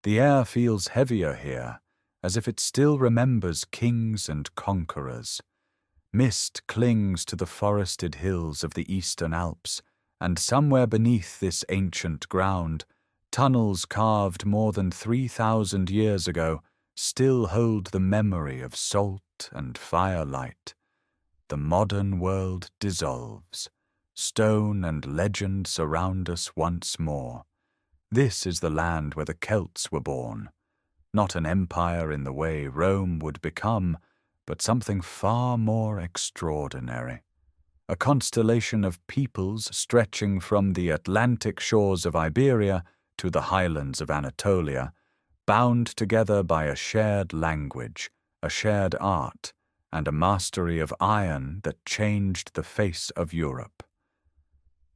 The air feels heavier here, as if it still remembers kings and conquerors. Mist clings to the forested hills of the eastern Alps, and somewhere beneath this ancient ground, tunnels carved more than 3,000 years ago still hold the memory of salt and firelight. The modern world dissolves. Stone and legend surround us once more. This is the land where the Celts were born. Not an empire in the way Rome would become, but something far more extraordinary. A constellation of peoples stretching from the Atlantic shores of Iberia to the highlands of Anatolia, bound together by a shared language, a shared art, and a mastery of iron that changed the face of Europe.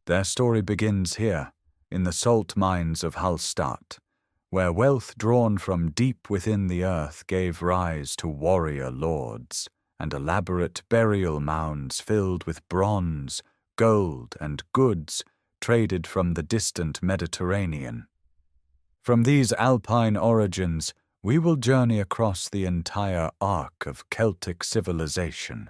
Their story begins here, in the salt mines of Hallstatt, where wealth drawn from deep within the earth gave rise to warrior lords and elaborate burial mounds filled with bronze, gold, and goods traded from the distant Mediterranean. From these alpine origins, we will journey across the entire arc of Celtic civilization.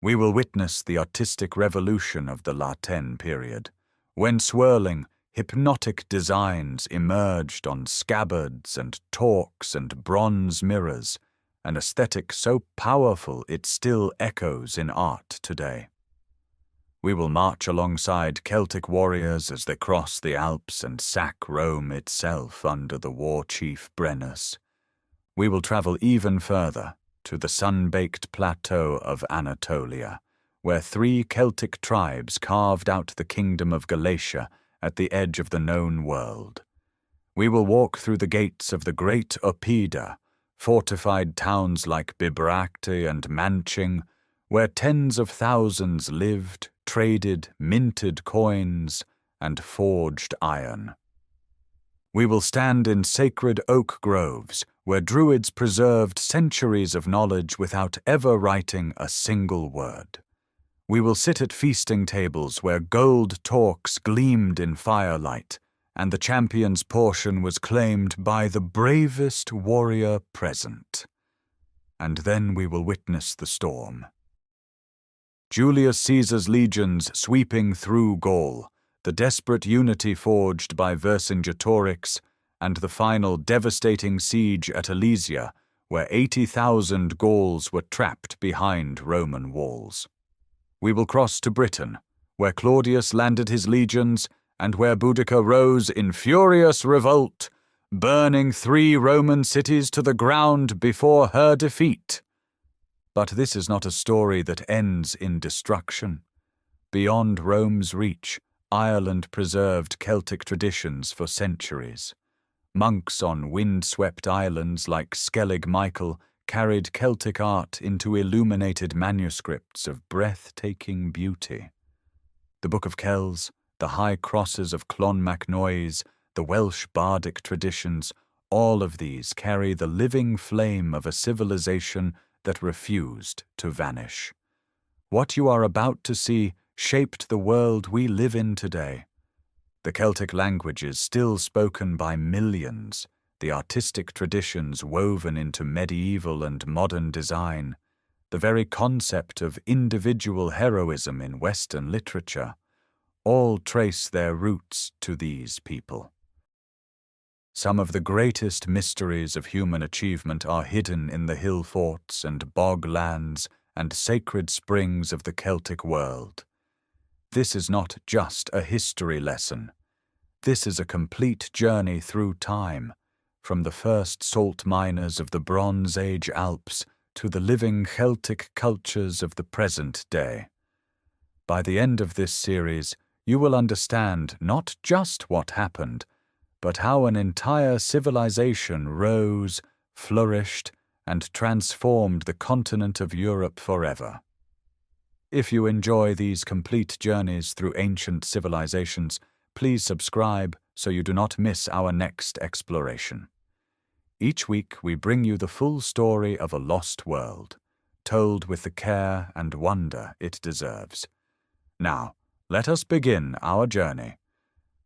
We will witness the artistic revolution of the Tène period, when swirling, hypnotic designs emerged on scabbards and torques and bronze mirrors, an aesthetic so powerful it still echoes in art today. We will march alongside Celtic warriors as they cross the Alps and sack Rome itself under the war chief Brennus. We will travel even further, to the sun-baked plateau of Anatolia, where 3 Celtic tribes carved out the kingdom of Galatia at the edge of the known world. We will walk through the gates of the great oppida, fortified towns like Bibracte and Manching, where tens of thousands lived, traded, minted coins, and forged iron. We will stand in sacred oak groves, where druids preserved centuries of knowledge without ever writing a single word. We will sit at feasting tables where gold torques gleamed in firelight, and the champion's portion was claimed by the bravest warrior present. And then we will witness the storm. Julius Caesar's legions sweeping through Gaul, the desperate unity forged by Vercingetorix, and the final devastating siege at Alesia, where 80,000 Gauls were trapped behind Roman walls. We will cross to Britain, where Claudius landed his legions and where Boudica rose in furious revolt, burning 3 Roman cities to the ground before her defeat. But this is not a story that ends in destruction. Beyond Rome's reach, Ireland preserved Celtic traditions for centuries. Monks on wind-swept islands like Skellig Michael carried Celtic art into illuminated manuscripts of breathtaking beauty. The Book of Kells, the high crosses of Clonmacnoise, the Welsh bardic traditions, all of these carry the living flame of a civilization that refused to vanish. What you are about to see shaped the world we live in today. The Celtic languages still spoken by millions, the artistic traditions woven into medieval and modern design, the very concept of individual heroism in Western literature, all trace their roots to these people. Some of the greatest mysteries of human achievement are hidden in the Hillforts and boglands and sacred springs of the Celtic world. This is not just a history lesson. This is a complete journey through time, from the first salt miners of the Bronze Age Alps to the living Celtic cultures of the present day. By the end of this series, you will understand not just what happened, but how an entire civilization rose, flourished, and transformed the continent of Europe forever. If you enjoy these complete journeys through ancient civilizations, please subscribe so you do not miss our next exploration. Each week we bring you the full story of a lost world, told with the care and wonder it deserves. Now, let us begin our journey.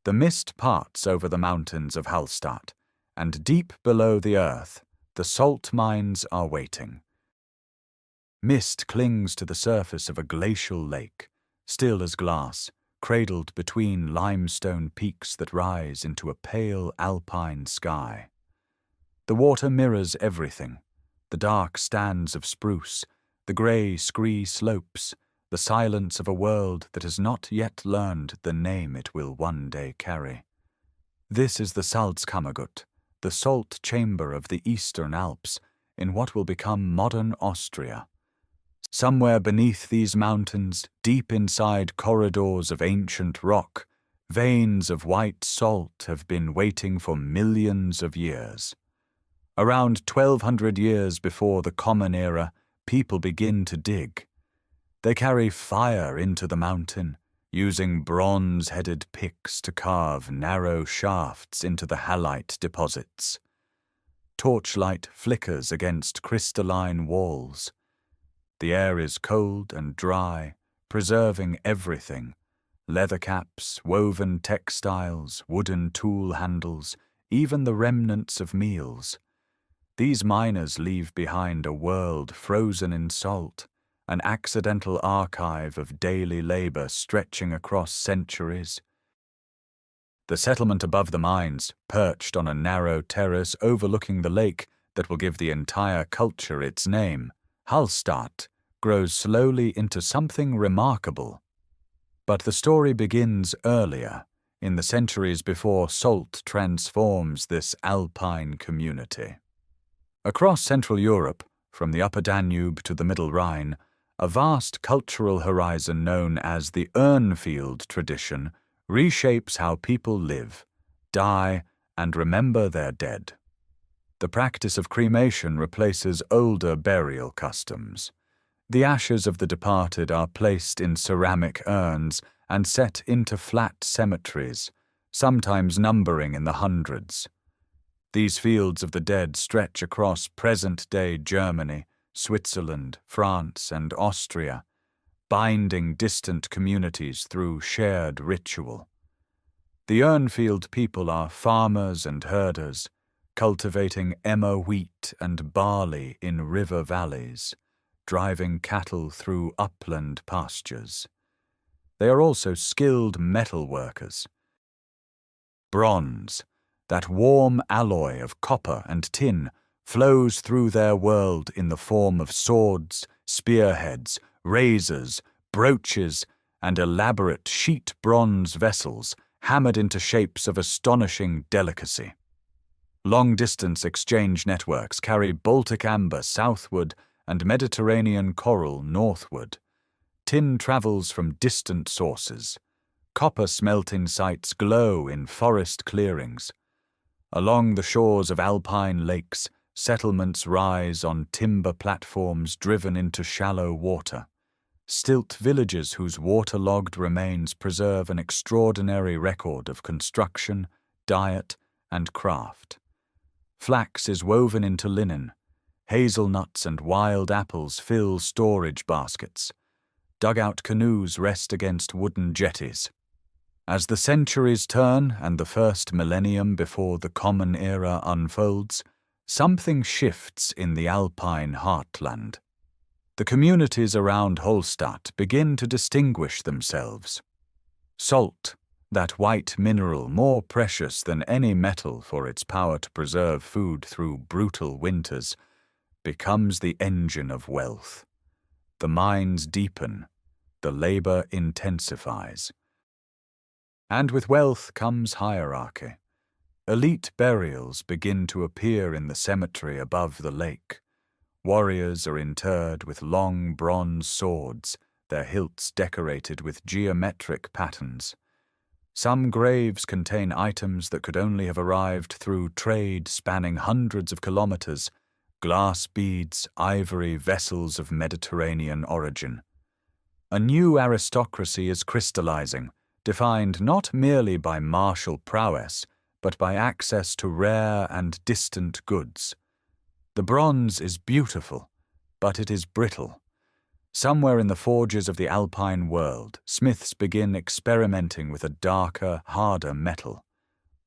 The mist parts over the mountains of Hallstatt, and deep below the earth, the salt mines are waiting. Mist clings to the surface of a glacial lake, still as glass, cradled between limestone peaks that rise into a pale alpine sky. The water mirrors everything: the dark stands of spruce, the grey scree slopes, the silence of a world that has not yet learned the name it will one day carry. This is the Salzkammergut, the salt chamber of the Eastern Alps, in what will become modern Austria. Somewhere beneath these mountains, deep inside corridors of ancient rock, veins of white salt have been waiting for millions of years. Around 1200 years before the Common Era, people begin to dig. They carry fire into the mountain, using bronze-headed picks to carve narrow shafts into the halite deposits. Torchlight flickers against crystalline walls. The air is cold and dry, preserving everything: leather caps, woven textiles, wooden tool handles, even the remnants of meals. These miners leave behind a world frozen in salt, an accidental archive of daily labor stretching across centuries. The settlement above the mines, perched on a narrow terrace overlooking the lake that will give the entire culture its name, Hallstatt, grows slowly into something remarkable. But the story begins earlier, in the centuries before salt transforms this alpine community. Across Central Europe, from the Upper Danube to the Middle Rhine, a vast cultural horizon known as the Urnfield tradition reshapes how people live, die, and remember their dead. The practice of cremation replaces older burial customs. The ashes of the departed are placed in ceramic urns and set into flat cemeteries, sometimes numbering in the hundreds. These fields of the dead stretch across present-day Germany, Switzerland, France, and Austria, binding distant communities through shared ritual. The Urnfield people are farmers and herders, cultivating emmer wheat and barley in river valleys, driving cattle through upland pastures. They are also skilled metal workers. Bronze, that warm alloy of copper and tin, flows through their world in the form of swords, spearheads, razors, brooches, and elaborate sheet bronze vessels hammered into shapes of astonishing delicacy. Long-distance exchange networks carry Baltic amber southward and Mediterranean coral northward. Tin travels from distant sources. Copper smelting sites glow in forest clearings. Along the shores of alpine lakes, settlements rise on timber platforms driven into shallow water. Stilt villages whose waterlogged remains preserve an extraordinary record of construction, diet, and craft. Flax is woven into linen. Hazelnuts and wild apples fill storage baskets. Dugout canoes rest against wooden jetties. As the centuries turn and the first millennium before the Common Era unfolds, something shifts in the alpine heartland. The communities around Hallstatt begin to distinguish themselves. Salt, that white mineral more precious than any metal for its power to preserve food through brutal winters, becomes the engine of wealth. The mines deepen, the labor intensifies. And with wealth comes hierarchy. Elite burials begin to appear in the cemetery above the lake. Warriors are interred with long bronze swords, their hilts decorated with geometric patterns. Some graves contain items that could only have arrived through trade spanning hundreds of kilometers: glass beads, ivory, vessels of Mediterranean origin. A new aristocracy is crystallizing, defined not merely by martial prowess, but by access to rare and distant goods. The bronze is beautiful, but it is brittle. Somewhere in the forges of the alpine world, smiths begin experimenting with a darker, harder metal.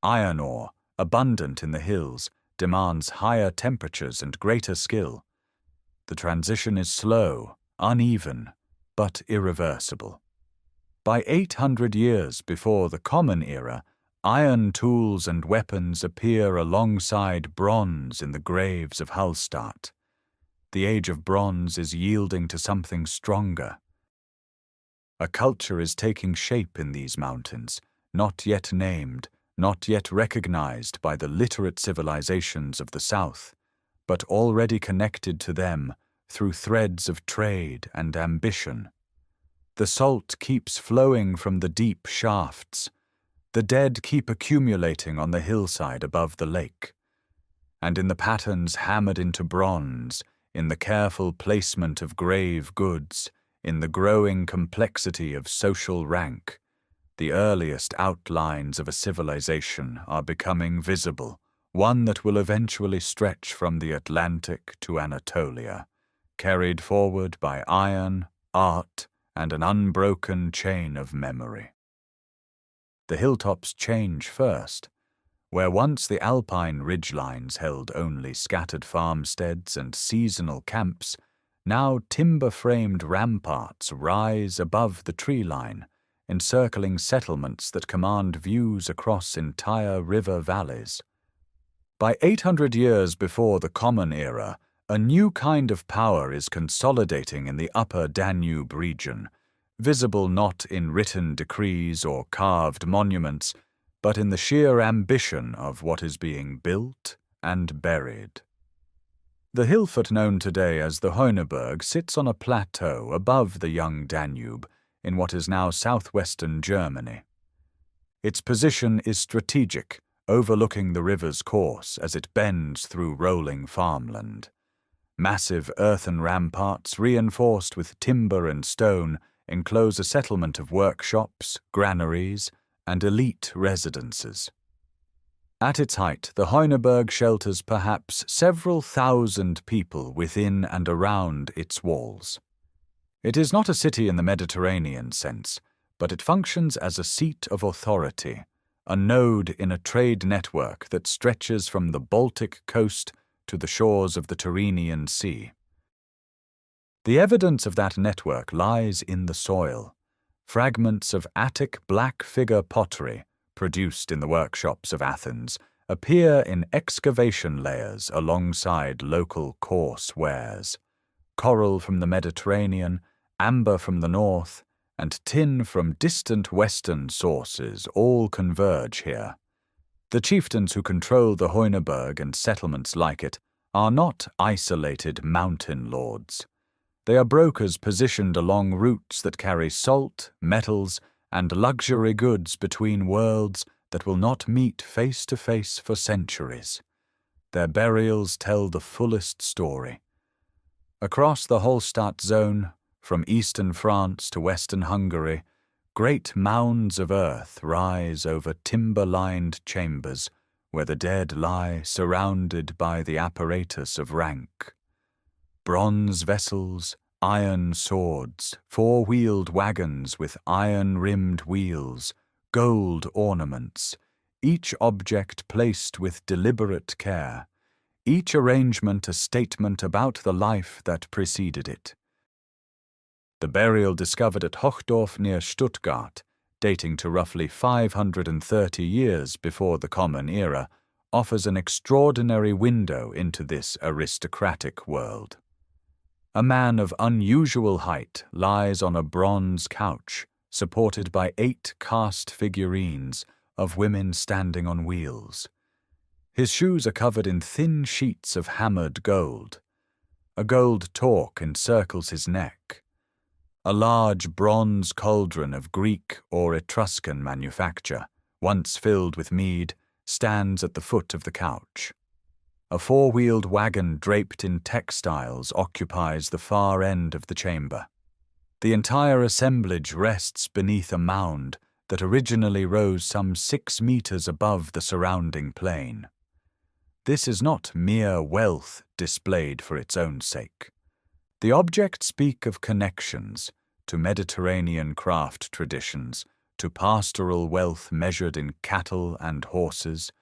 Iron ore, abundant in the hills, demands higher temperatures and greater skill. The transition is slow, uneven, but irreversible. By 800 years before the Common Era, iron tools and weapons appear alongside bronze in the graves of Hallstatt. The age of bronze is yielding to something stronger. A culture is taking shape in these mountains, not yet named, not yet recognized by the literate civilizations of the South, but already connected to them through threads of trade and ambition. The salt keeps flowing from the deep shafts. The dead keep accumulating on the hillside above the lake. And in the patterns hammered into bronze, in the careful placement of grave goods, in the growing complexity of social rank, the earliest outlines of a civilization are becoming visible, one that will eventually stretch from the Atlantic to Anatolia, carried forward by iron, art, and an unbroken chain of memory. The hilltops change first. Where once the alpine ridgelines held only scattered farmsteads and seasonal camps, now timber-framed ramparts rise above the tree line, encircling settlements that command views across entire river valleys. By 800 years before the Common Era, a new kind of power is consolidating in the upper Danube region, visible not in written decrees or carved monuments, but in the sheer ambition of what is being built and buried. The Hillfort known today as the Heuneberg sits on a plateau above the young Danube in what is now southwestern Germany. Its position is strategic, overlooking the river's course as it bends through rolling farmland. Massive earthen ramparts reinforced with timber and stone enclose a settlement of workshops, granaries, and elite residences. At its height, the Heuneberg shelters perhaps several thousand people within and around its walls. It is not a city in the Mediterranean sense, but it functions as a seat of authority, a node in a trade network that stretches from the Baltic coast to the shores of the Tyrrhenian Sea. The evidence of that network lies in the soil. Fragments of Attic black figure pottery, produced in the workshops of Athens, appear in excavation layers alongside local coarse wares. Coral from the Mediterranean, amber from the north, and tin from distant western sources all converge here. The chieftains who control the Heuneberg and settlements like it are not isolated mountain lords. They are brokers positioned along routes that carry salt, metals, and luxury goods between worlds that will not meet face to face for centuries. Their burials tell the fullest story. Across the Hallstatt zone, from eastern France to western Hungary, great mounds of earth rise over timber-lined chambers where the dead lie surrounded by the apparatus of rank. Bronze vessels, iron swords, four-wheeled wagons with iron-rimmed wheels, gold ornaments, each object placed with deliberate care, each arrangement a statement about the life that preceded it. The burial discovered at Hochdorf near Stuttgart, dating to roughly 530 years before the Common Era, offers an extraordinary window into this aristocratic world. A man of unusual height lies on a bronze couch, supported by 8 cast figurines of women standing on wheels. His shoes are covered in thin sheets of hammered gold. A gold torque encircles his neck. A large bronze cauldron of Greek or Etruscan manufacture, once filled with mead, stands at the foot of the couch. A four-wheeled wagon draped in textiles occupies the far end of the chamber. The entire assemblage rests beneath a mound that originally rose some 6 meters above the surrounding plain. This is not mere wealth displayed for its own sake. The objects speak of connections to Mediterranean craft traditions, to pastoral wealth measured in cattle and horses,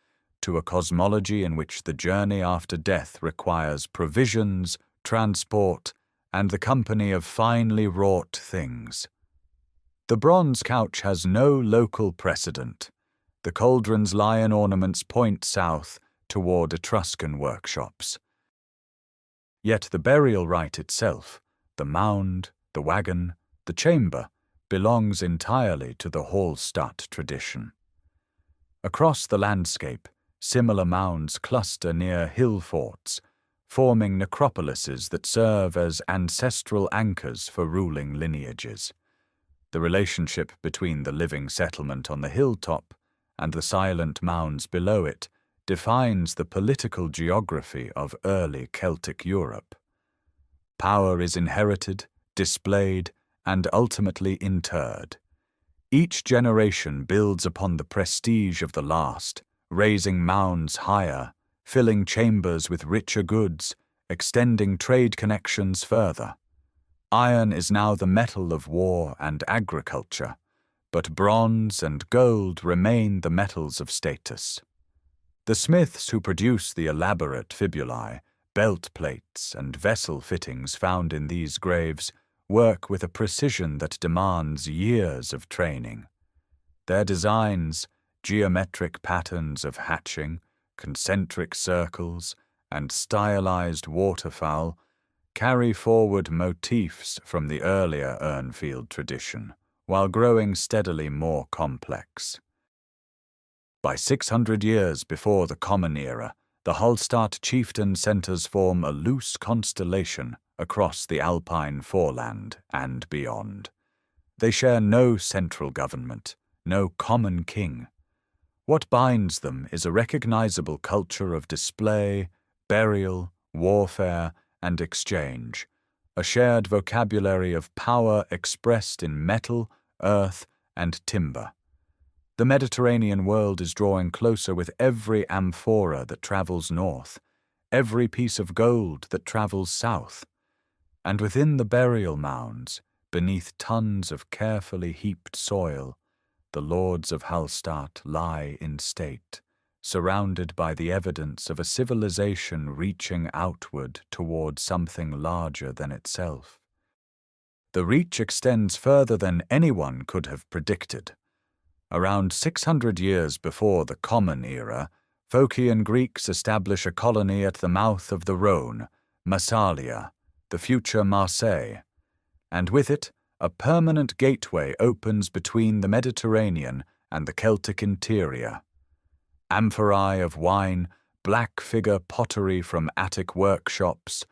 to a cosmology in which the journey after death requires provisions, transport, and the company of finely wrought things. The bronze couch has no local precedent. The cauldron's lion ornaments point south toward Etruscan workshops. Yet the burial rite itself, the mound, the wagon, the chamber, belongs entirely to the Hallstatt tradition. Across the landscape, similar mounds cluster near Hillforts, forming necropolises that serve as ancestral anchors for ruling lineages. The relationship between the living settlement on the hilltop and the silent mounds below it defines the political geography of early Celtic Europe. Power is inherited, displayed, and ultimately interred. Each generation builds upon the prestige of the last, raising mounds higher, filling chambers with richer goods, extending trade connections further. Iron is now the metal of war and agriculture, but bronze and gold remain the metals of status. The smiths who produce the elaborate fibulae, belt plates, and vessel fittings found in these graves work with a precision that demands years of training. Their designs, geometric patterns of hatching, concentric circles, and stylized waterfowl, carry forward motifs from the earlier Urnfield tradition, while growing steadily more complex. By 600 years before the Common Era, the Hallstatt chieftain centers form a loose constellation across the Alpine foreland and beyond. They share no central government, no common king. What binds them is a recognizable culture of display, burial, warfare, and exchange, a shared vocabulary of power expressed in metal, earth, and timber. The Mediterranean world is drawing closer with every amphora that travels north, every piece of gold that travels south. And within the burial mounds, beneath tons of carefully heaped soil, the lords of Hallstatt lie in state, surrounded by the evidence of a civilization reaching outward toward something larger than itself. The reach extends further than anyone could have predicted. Around 600 years before the Common Era, Phocian Greeks establish a colony at the mouth of the Rhône, Massalia, the future Marseille, and with it, a permanent gateway opens between the Mediterranean and the Celtic interior. Amphorae of wine, black figure pottery from Attic workshops,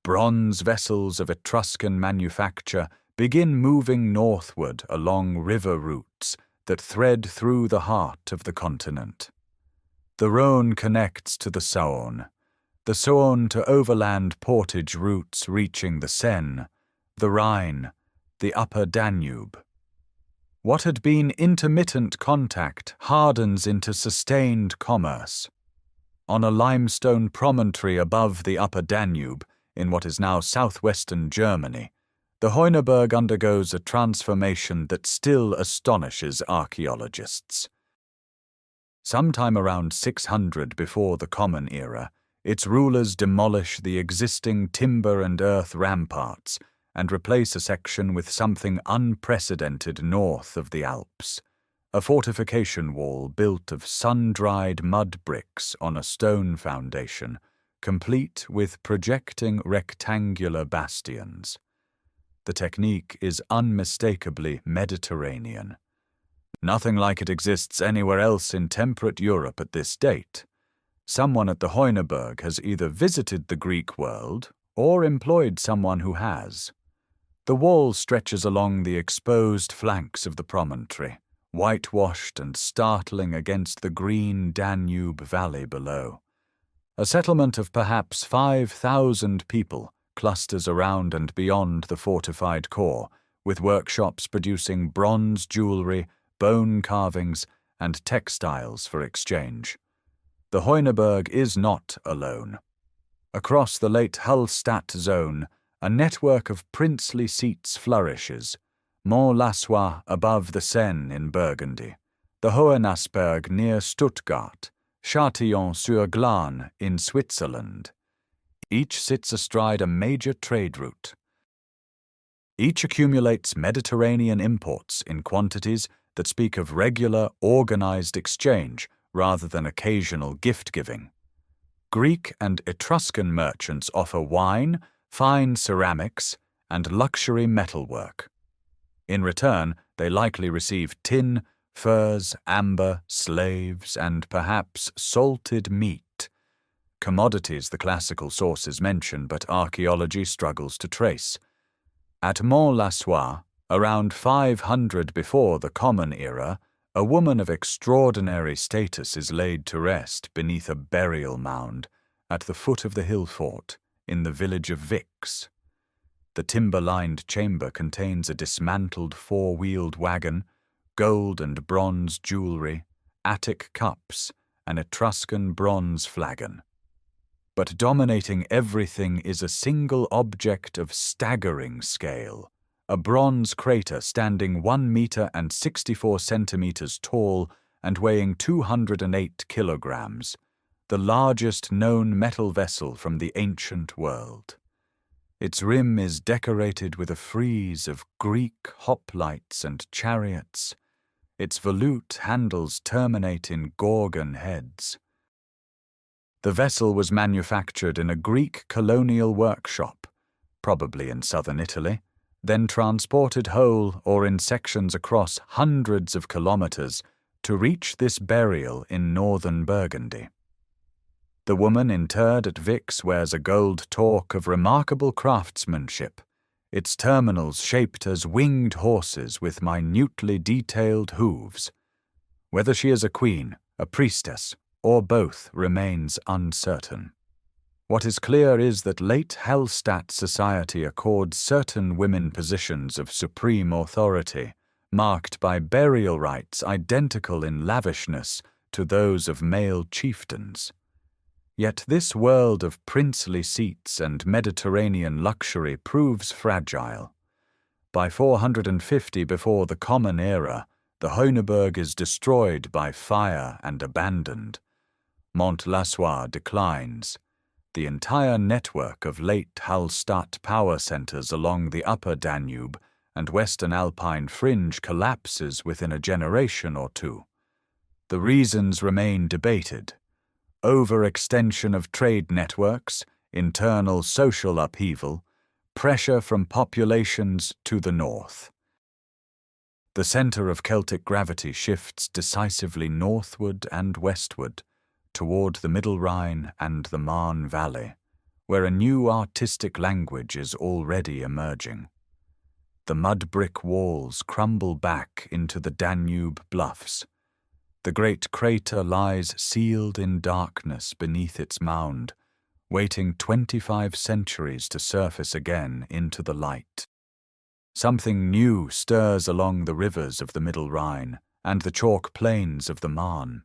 bronze vessels of Etruscan manufacture begin moving northward along river routes that thread through the heart of the continent. The Rhône connects to the Saône to overland portage routes reaching the Seine, the Rhine, the upper Danube. What had been intermittent contact hardens into sustained commerce. On a limestone promontory above the upper Danube, in what is now southwestern Germany, the Heuneberg undergoes a transformation that still astonishes archaeologists. Sometime around 600 before the Common Era, its rulers demolish the existing timber and earth ramparts and replace a section with something unprecedented north of the Alps, a fortification wall built of sun-dried mud bricks on a stone foundation, complete with projecting rectangular bastions. The technique is unmistakably Mediterranean. Nothing like it exists anywhere else in temperate Europe at this date. Someone at the Heuneberg has either visited the Greek world or employed someone who has. The wall stretches along the exposed flanks of the promontory, whitewashed and startling against the green Danube valley below. A settlement of perhaps 5,000 people clusters around and beyond the fortified core, with workshops producing bronze jewelry, bone carvings, and textiles for exchange. The Heuneberg is not alone. Across the late Hallstatt zone, a network of princely seats flourishes, Mont-Lassois above the Seine in Burgundy, the Hohenasperg near Stuttgart, Châtillon-sur-Glane in Switzerland. Each sits astride a major trade route. Each accumulates Mediterranean imports in quantities that speak of regular, organized exchange rather than occasional gift-giving. Greek and Etruscan merchants offer wine, fine ceramics, and luxury metalwork. In return, they likely receive tin, furs, amber, slaves, and perhaps salted meat. Commodities the classical sources mention, but archaeology struggles to trace. At Mont-Lassois, around 500 before the Common Era, a woman of extraordinary status is laid to rest beneath a burial mound at the foot of the Hillfort in the village of Vix. The timber-lined chamber contains a dismantled four-wheeled wagon, gold and bronze jewelry, Attic cups, an Etruscan bronze flagon. But dominating everything is a single object of staggering scale, a bronze crater standing 1 meter and 64 centimeters tall and weighing 208 kilograms, the largest known metal vessel from the ancient world. Its rim is decorated with a frieze of Greek hoplites and chariots. Its volute handles terminate in Gorgon heads. The vessel was manufactured in a Greek colonial workshop, probably in southern Italy, then transported whole or in sections across hundreds of kilometers to reach this burial in northern Burgundy. The woman interred at Vix wears a gold torque of remarkable craftsmanship, its terminals shaped as winged horses with minutely detailed hooves. Whether she is a queen, a priestess, or both remains uncertain. What is clear is that late Hallstatt society accords certain women positions of supreme authority, marked by burial rites identical in lavishness to those of male chieftains. Yet this world of princely seats and Mediterranean luxury proves fragile. By 450 before the Common Era, the Heuneberg is destroyed by fire and abandoned. Mont-Lassois declines. The entire network of late Hallstatt power centers along the upper Danube and western Alpine fringe collapses within a generation or two. The reasons remain debated. Overextension of trade networks, internal social upheaval, pressure from populations to the north. The center of Celtic gravity shifts decisively northward and westward, toward the Middle Rhine and the Marne Valley, where a new artistic language is already emerging. The mud-brick walls crumble back into the Danube bluffs. The great crater lies sealed in darkness beneath its mound, waiting 25 centuries to surface again into the light. Something new stirs along the rivers of the Middle Rhine and the chalk plains of the Marne.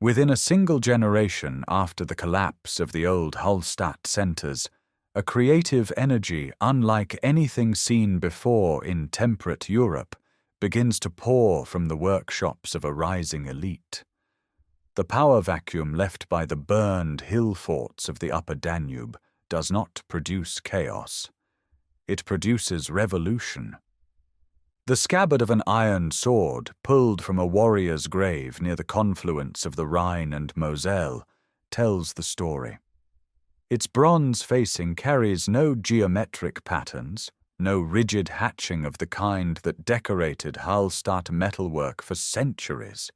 Within a single generation after the collapse of the old Hallstatt centers, a creative energy unlike anything seen before in temperate Europe begins to pour from the workshops of a rising elite. The power vacuum left by the burned Hillforts of the upper Danube does not produce chaos. It produces revolution. The scabbard of an iron sword, pulled from a warrior's grave near the confluence of the Rhine and Moselle, tells the story. Its bronze facing carries no geometric patterns, no rigid hatching of the kind that decorated Hallstatt metalwork for centuries.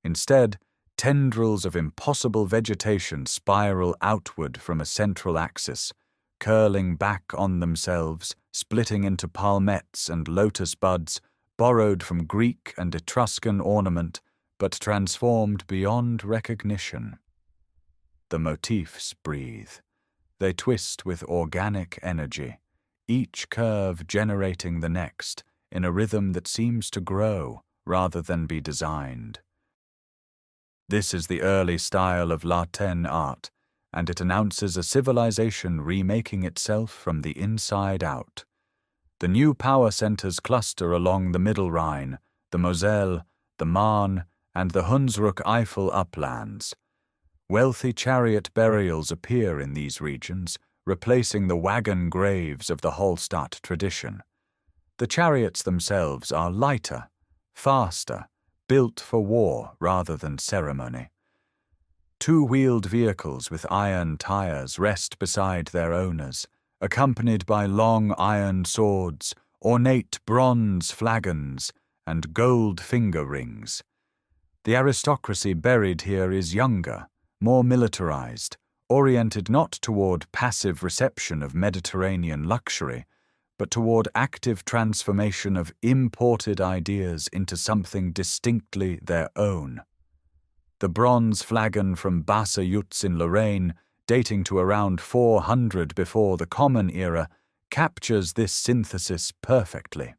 Instead, tendrils of impossible vegetation spiral outward from a central axis, curling back on themselves, splitting into palmettes and lotus buds, borrowed from Greek and Etruscan ornament, but transformed beyond recognition. The motifs breathe. They twist with organic energy, each curve generating the next in a rhythm that seems to grow rather than be designed. This is the early style of La Tène art, and it announces a civilization remaking itself from the inside out. The new power centers cluster along the Middle Rhine, the Moselle, the Marne, and the Hunsrück Eifel uplands, Wealthy chariot burials appear in these regions, replacing the wagon graves of the Hallstatt tradition. The chariots themselves are lighter, faster, built for war rather than ceremony. Two-wheeled vehicles with iron tires rest beside their owners, accompanied by long iron swords, ornate bronze flagons, and gold finger rings. The aristocracy buried here is younger, more militarized, oriented not toward passive reception of Mediterranean luxury, but toward active transformation of imported ideas into something distinctly their own. The bronze flagon from Basse-Jutz in Lorraine, dating to around 400 before the Common Era, captures this synthesis perfectly.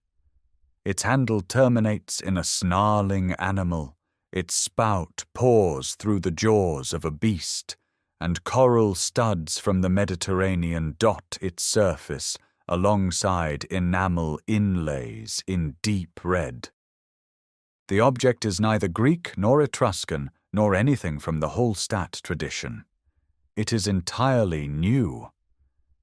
Its handle terminates in a snarling animal, its spout pours through the jaws of a beast, and coral studs from the Mediterranean dot its surface alongside enamel inlays in deep red. The object is neither Greek nor Etruscan, nor anything from the Hallstatt tradition. It is entirely new.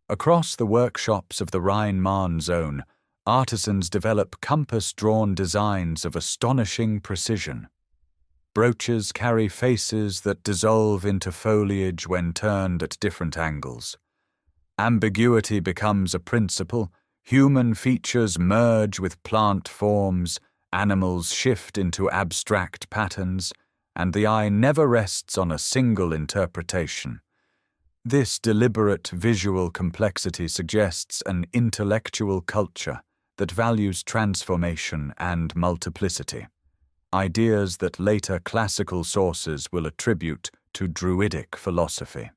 Across the workshops of the Rhine-Marne zone, artisans develop compass-drawn designs of astonishing precision. Brooches carry faces that dissolve into foliage when turned at different angles. Ambiguity becomes a principle, human features merge with plant forms, animals shift into abstract patterns, and the eye never rests on a single interpretation. This deliberate visual complexity suggests an intellectual culture that values transformation and multiplicity, ideas that later classical sources will attribute to Druidic philosophy.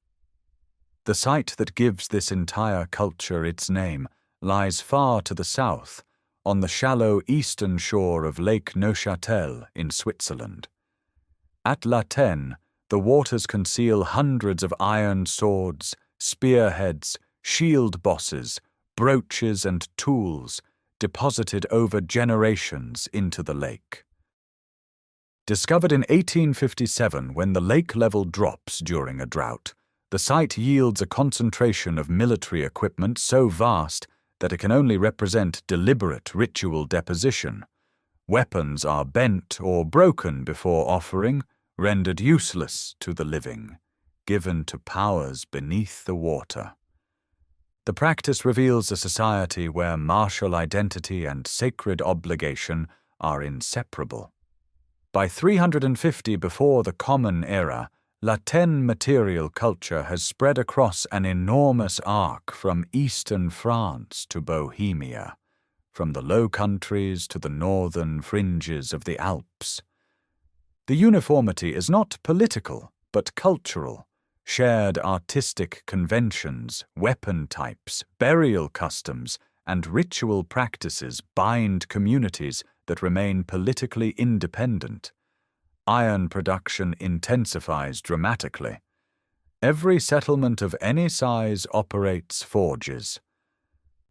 The site that gives this entire culture its name lies far to the south, on the shallow eastern shore of Lake Neuchâtel in Switzerland. At La Tène, the waters conceal hundreds of iron swords, spearheads, shield bosses, brooches and tools deposited over generations into the lake. Discovered in 1857 when the lake level drops during a drought, the site yields a concentration of military equipment so vast that it can only represent deliberate ritual deposition. Weapons are bent or broken before offering, rendered useless to the living, given to powers beneath the water. The practice reveals a society where martial identity and sacred obligation are inseparable. By 350 before the Common Era, La Tène material culture has spread across an enormous arc from eastern France to Bohemia, from the Low Countries to the northern fringes of the Alps. The uniformity is not political, but cultural. Shared artistic conventions, weapon types, burial customs, and ritual practices bind communities that remain politically independent. Iron production intensifies dramatically. Every settlement of any size operates forges.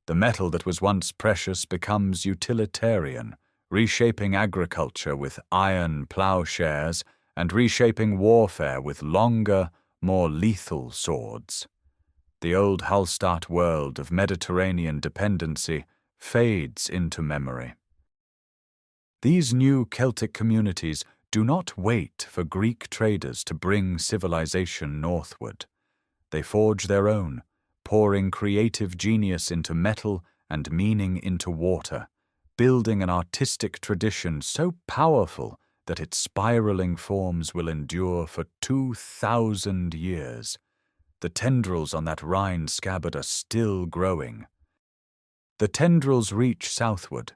The metal that was once precious becomes utilitarian, reshaping agriculture with iron plowshares and reshaping warfare with longer, more lethal swords. The old Hallstatt world of Mediterranean dependency fades into memory. These new Celtic communities do not wait for Greek traders to bring civilization northward. They forge their own, pouring creative genius into metal and meaning into water, building an artistic tradition so powerful that its spiraling forms will endure for 2,000 years. The tendrils on that Rhine scabbard are still growing. The tendrils reach southward.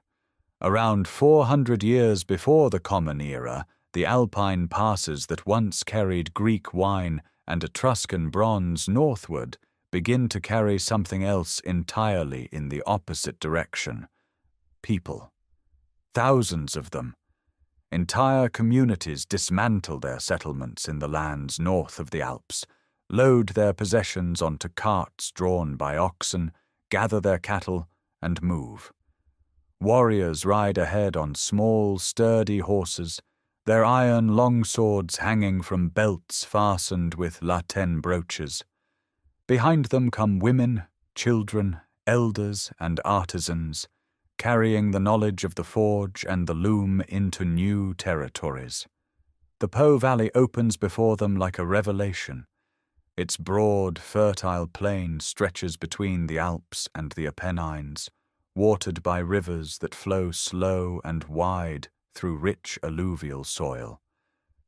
Around 400 years before the Common Era, the Alpine passes that once carried Greek wine and Etruscan bronze northward begin to carry something else entirely in the opposite direction. People. Thousands of them. Entire communities dismantle their settlements in the lands north of the Alps, load their possessions onto carts drawn by oxen, gather their cattle, and move. Warriors ride ahead on small, sturdy horses, their iron longswords hanging from belts fastened with Tène brooches. Behind them come women, children, elders, and artisans, carrying the knowledge of the forge and the loom into new territories. The Po Valley opens before them like a revelation. Its broad, fertile plain stretches between the Alps and the Apennines, watered by rivers that flow slow and wide through rich alluvial soil.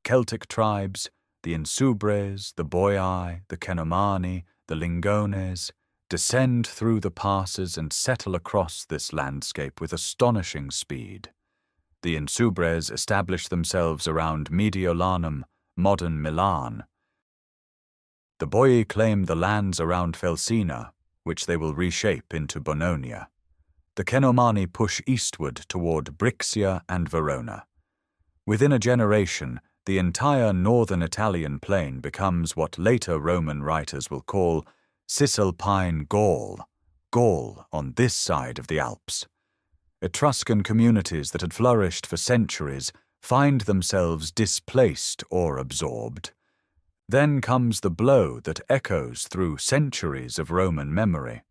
Celtic tribes, the Insubres, the Boii, the Cenomani, the Lingones, descend through the passes and settle across this landscape with astonishing speed. The Insubres establish themselves around Mediolanum, modern Milan. The Boii claim the lands around Felsina, which they will reshape into Bononia. The Cenomani push eastward toward Brixia and Verona. Within a generation, the entire northern Italian plain becomes what later Roman writers will call Cisalpine Gaul, Gaul on this side of the Alps. Etruscan communities that had flourished for centuries find themselves displaced or absorbed. Then comes the blow that echoes through centuries of Roman memory.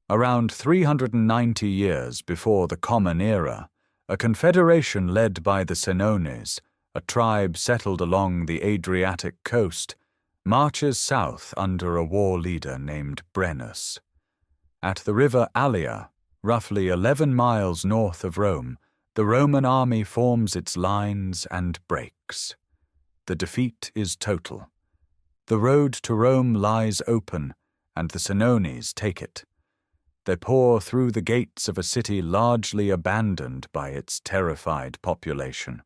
Around 390 years before the Common Era, a confederation led by the Senones, a tribe settled along the Adriatic coast, marches south under a war leader named Brennus. At the river Allia, roughly 11 miles north of Rome, the Roman army forms its lines and breaks. The defeat is total. The road to Rome lies open, and the Senones take it. They pour through the gates of a city largely abandoned by its terrified population.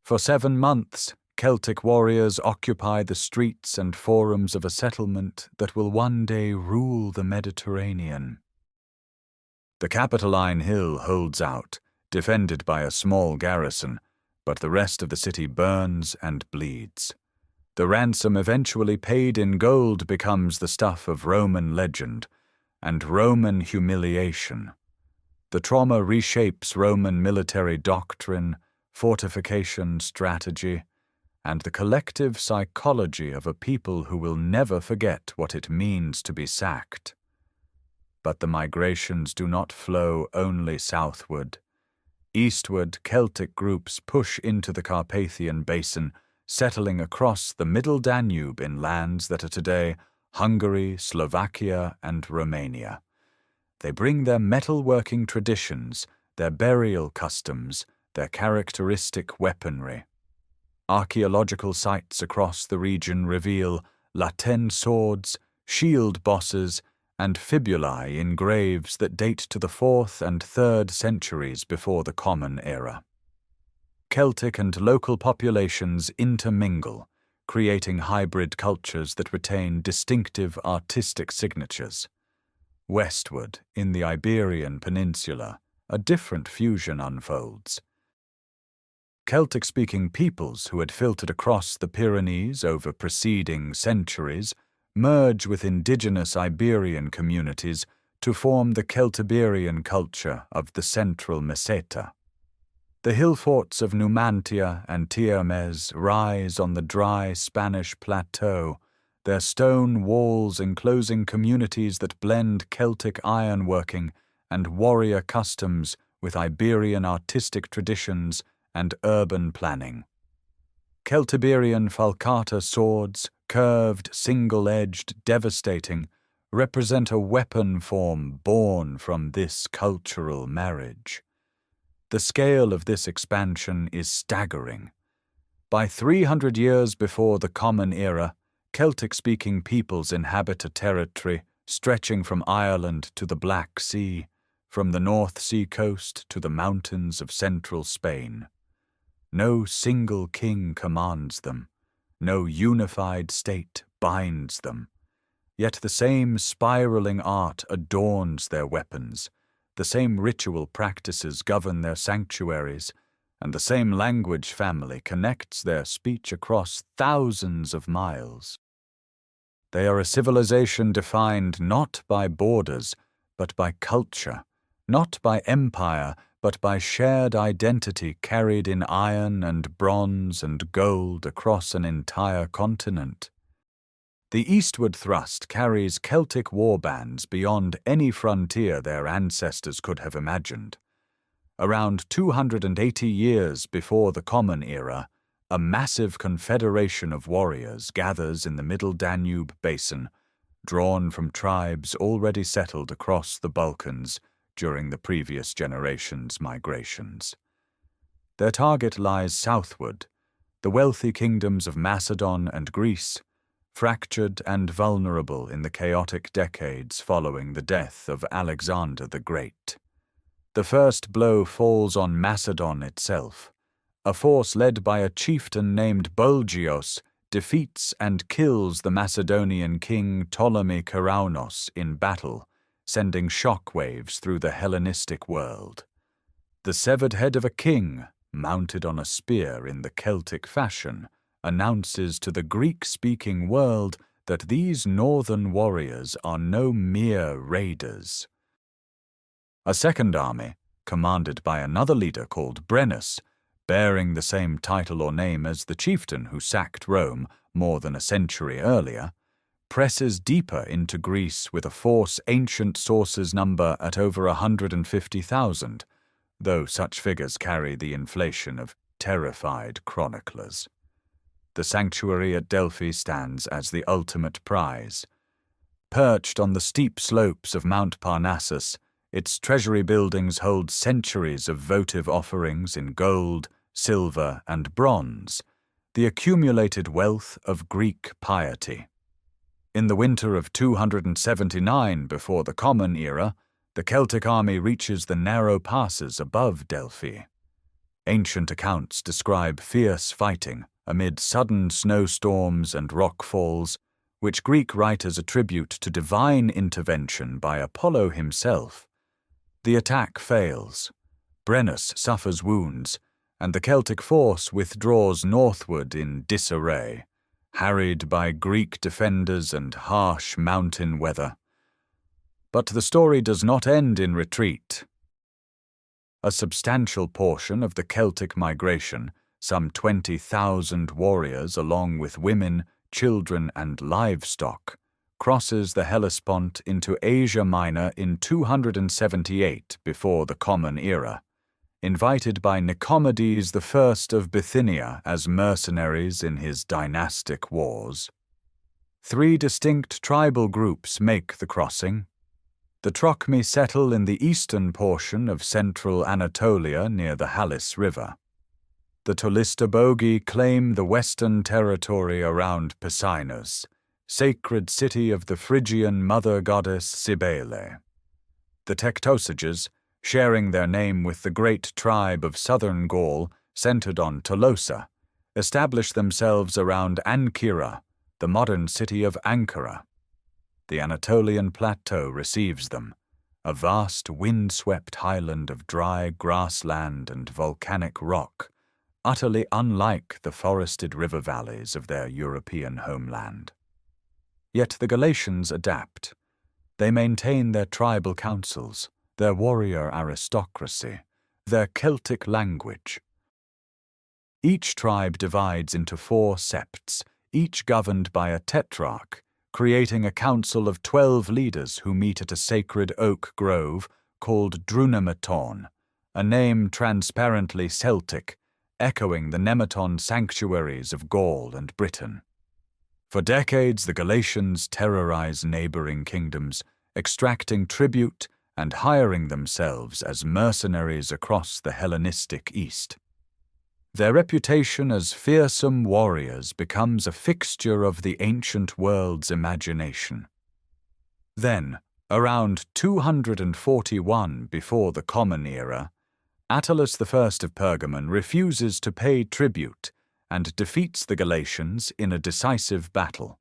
For 7 months, Celtic warriors occupy the streets and forums of a settlement that will one day rule the Mediterranean. The Capitoline Hill holds out, defended by a small garrison, but the rest of the city burns and bleeds. The ransom eventually paid in gold becomes the stuff of Roman legend and Roman humiliation. The trauma reshapes Roman military doctrine, fortification strategy, and the collective psychology of a people who will never forget what it means to be sacked. But the migrations do not flow only southward. Eastward, Celtic groups push into the Carpathian Basin, settling across the Middle Danube in lands that are today Hungary, Slovakia, and Romania. They bring their metalworking traditions, their burial customs, their characteristic weaponry. Archaeological sites across the region reveal Tène swords, shield bosses, and fibulae in graves that date to the 4th and 3rd centuries before the Common Era. Celtic and local populations intermingle, creating hybrid cultures that retain distinctive artistic signatures. Westward, in the Iberian Peninsula, a different fusion unfolds. Celtic-speaking peoples who had filtered across the Pyrenees over preceding centuries merge with indigenous Iberian communities to form the Celtiberian culture of the central Meseta. The Hillforts of Numantia and Tiermes rise on the dry Spanish plateau, their stone walls enclosing communities that blend Celtic ironworking and warrior customs with Iberian artistic traditions and urban planning. Celtiberian falcata swords, curved, single-edged, devastating, represent a weapon form born from this cultural marriage. The scale of this expansion is staggering. By 300 years before the Common Era, Celtic-speaking peoples inhabit a territory stretching from Ireland to the Black Sea, from the North Sea coast to the mountains of central Spain. No single king commands them, no unified state binds them, yet the same spiraling art adorns their weapons, the same ritual practices govern their sanctuaries, and the same language family connects their speech across thousands of miles. They are a civilization defined not by borders, but by culture, not by empire, but by shared identity carried in iron and bronze and gold across an entire continent. The eastward thrust carries Celtic warbands beyond any frontier their ancestors could have imagined. Around 280 years before the Common Era, a massive confederation of warriors gathers in the Middle Danube basin, drawn from tribes already settled across the Balkans during the previous generation's migrations. Their target lies southward, the wealthy kingdoms of Macedon and Greece, fractured and vulnerable in the chaotic decades following the death of Alexander the Great. The first blow falls on Macedon itself. A force led by a chieftain named Bulgios defeats and kills the Macedonian king Ptolemy Keraunos in battle, sending shockwaves through the Hellenistic world. The severed head of a king, mounted on a spear in the Celtic fashion, announces to the Greek-speaking world that these northern warriors are no mere raiders. A second army, commanded by another leader called Brennus, bearing the same title or name as the chieftain who sacked Rome more than a century earlier, presses deeper into Greece with a force ancient sources number at over 150,000, though such figures carry the inflation of terrified chroniclers. The sanctuary at Delphi stands as the ultimate prize. Perched on the steep slopes of Mount Parnassus, its treasury buildings hold centuries of votive offerings in gold, silver, and bronze, the accumulated wealth of Greek piety. In the winter of 279 before the Common Era, the Celtic army reaches the narrow passes above Delphi. Ancient accounts describe fierce fighting amid sudden snowstorms and rockfalls, which Greek writers attribute to divine intervention by Apollo himself. The attack fails, Brennus suffers wounds, and the Celtic force withdraws northward in disarray, harried by Greek defenders and harsh mountain weather. But the story does not end in retreat. A substantial portion of the Celtic migration, some 20,000 warriors along with women, children, and livestock, crosses the Hellespont into Asia Minor in 278 before the Common Era, invited by Nicomedes I of Bithynia as mercenaries in his dynastic wars. 3 distinct tribal groups make the crossing. The Trochmi settle in the eastern portion of central Anatolia near the Halys River. The Tolistobogi claim the western territory around Pessinus, sacred city of the Phrygian mother goddess Cybele. The Tectosages, sharing their name with the great tribe of southern Gaul centered on Tolosa, establish themselves around Ancyra, the modern city of Ankara. The Anatolian plateau receives them, a vast wind-swept highland of dry grassland and volcanic rock, utterly unlike the forested river valleys of their European homeland. Yet the Galatians adapt. They maintain their tribal councils, their warrior aristocracy, their Celtic language. Each tribe divides into 4 septs, each governed by a tetrarch, creating a council of 12 leaders who meet at a sacred oak grove called Druidic, a name transparently Celtic, echoing the Nemeton sanctuaries of Gaul and Britain. For decades, the Galatians terrorize neighboring kingdoms, extracting tribute and hiring themselves as mercenaries across the Hellenistic East. Their reputation as fearsome warriors becomes a fixture of the ancient world's imagination. Then, around 241 before the Common Era, Attalus I of Pergamon refuses to pay tribute and defeats the Galatians in a decisive battle.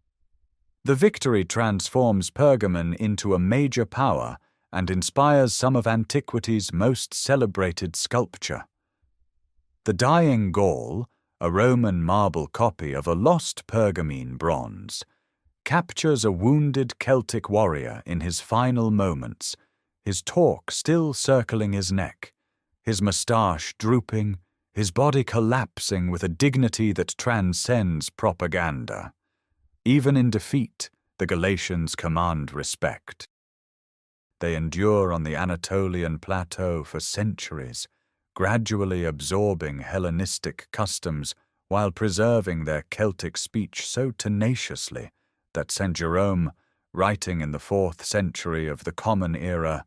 The victory transforms Pergamon into a major power and inspires some of antiquity's most celebrated sculpture. The Dying Gaul, a Roman marble copy of a lost Pergamene bronze, captures a wounded Celtic warrior in his final moments, his torque still circling his neck, his moustache drooping, his body collapsing with a dignity that transcends propaganda. Even in defeat, the Galatians command respect. They endure on the Anatolian plateau for centuries, gradually absorbing Hellenistic customs while preserving their Celtic speech so tenaciously that St. Jerome, writing in the 4th century of the Common Era,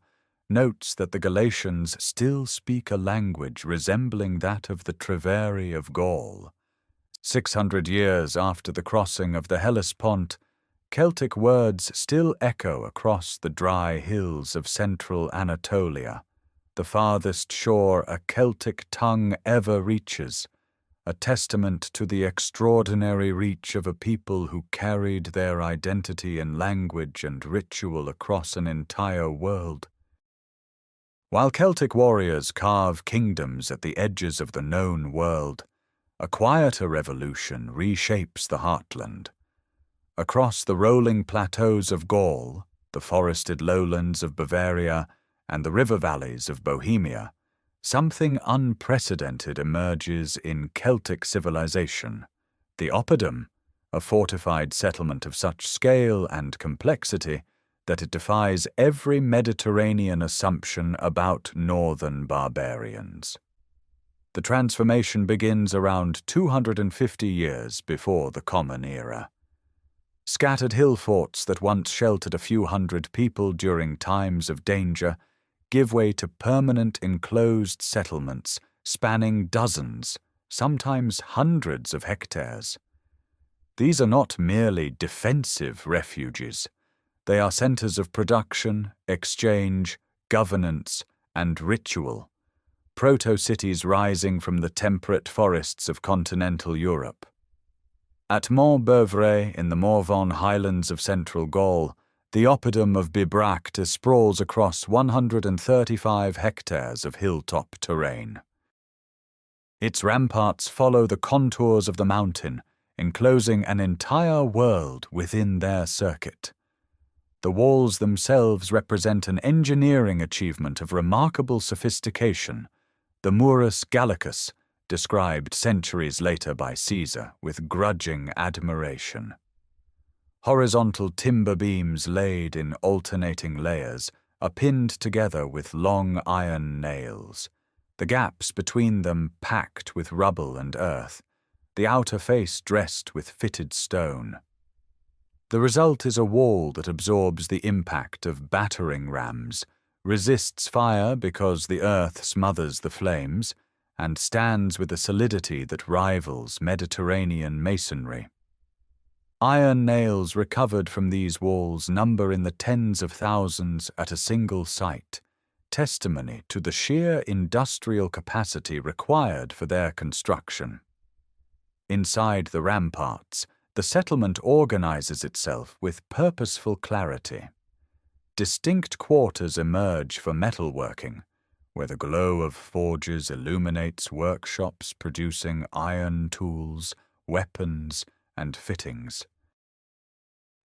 notes that the Galatians still speak a language resembling that of the Treveri of Gaul. 600 years after the crossing of the Hellespont, Celtic words still echo across the dry hills of central Anatolia, the farthest shore a Celtic tongue ever reaches, a testament to the extraordinary reach of a people who carried their identity in language and ritual across an entire world. While Celtic warriors carve kingdoms at the edges of the known world, a quieter revolution reshapes the heartland. Across the rolling plateaus of Gaul, the forested lowlands of Bavaria, and the river valleys of Bohemia, something unprecedented emerges in Celtic civilization. The oppidum, a fortified settlement of such scale and complexity that it defies every Mediterranean assumption about northern barbarians. The transformation begins around 250 years before the Common Era. Scattered hillforts that once sheltered a few hundred people during times of danger give way to permanent enclosed settlements spanning dozens, sometimes hundreds of hectares. These are not merely defensive refuges. They are centers of production, exchange, governance, and ritual, proto-cities rising from the temperate forests of continental Europe. At Montbeuvray, in the Morvan highlands of central Gaul, the oppidum of Bibracte sprawls across 135 hectares of hilltop terrain. Its ramparts follow the contours of the mountain, enclosing an entire world within their circuit. The walls themselves represent an engineering achievement of remarkable sophistication, the Murus Gallicus, described centuries later by Caesar with grudging admiration. Horizontal timber beams laid in alternating layers are pinned together with long iron nails, the gaps between them packed with rubble and earth, the outer face dressed with fitted stone. The result is a wall that absorbs the impact of battering rams, resists fire because the earth smothers the flames, and stands with a solidity that rivals Mediterranean masonry. Iron nails recovered from these walls number in the tens of thousands at a single site, testimony to the sheer industrial capacity required for their construction. Inside the ramparts, the settlement organizes itself with purposeful clarity. Distinct quarters emerge for metalworking, where the glow of forges illuminates workshops producing iron tools, weapons, and fittings.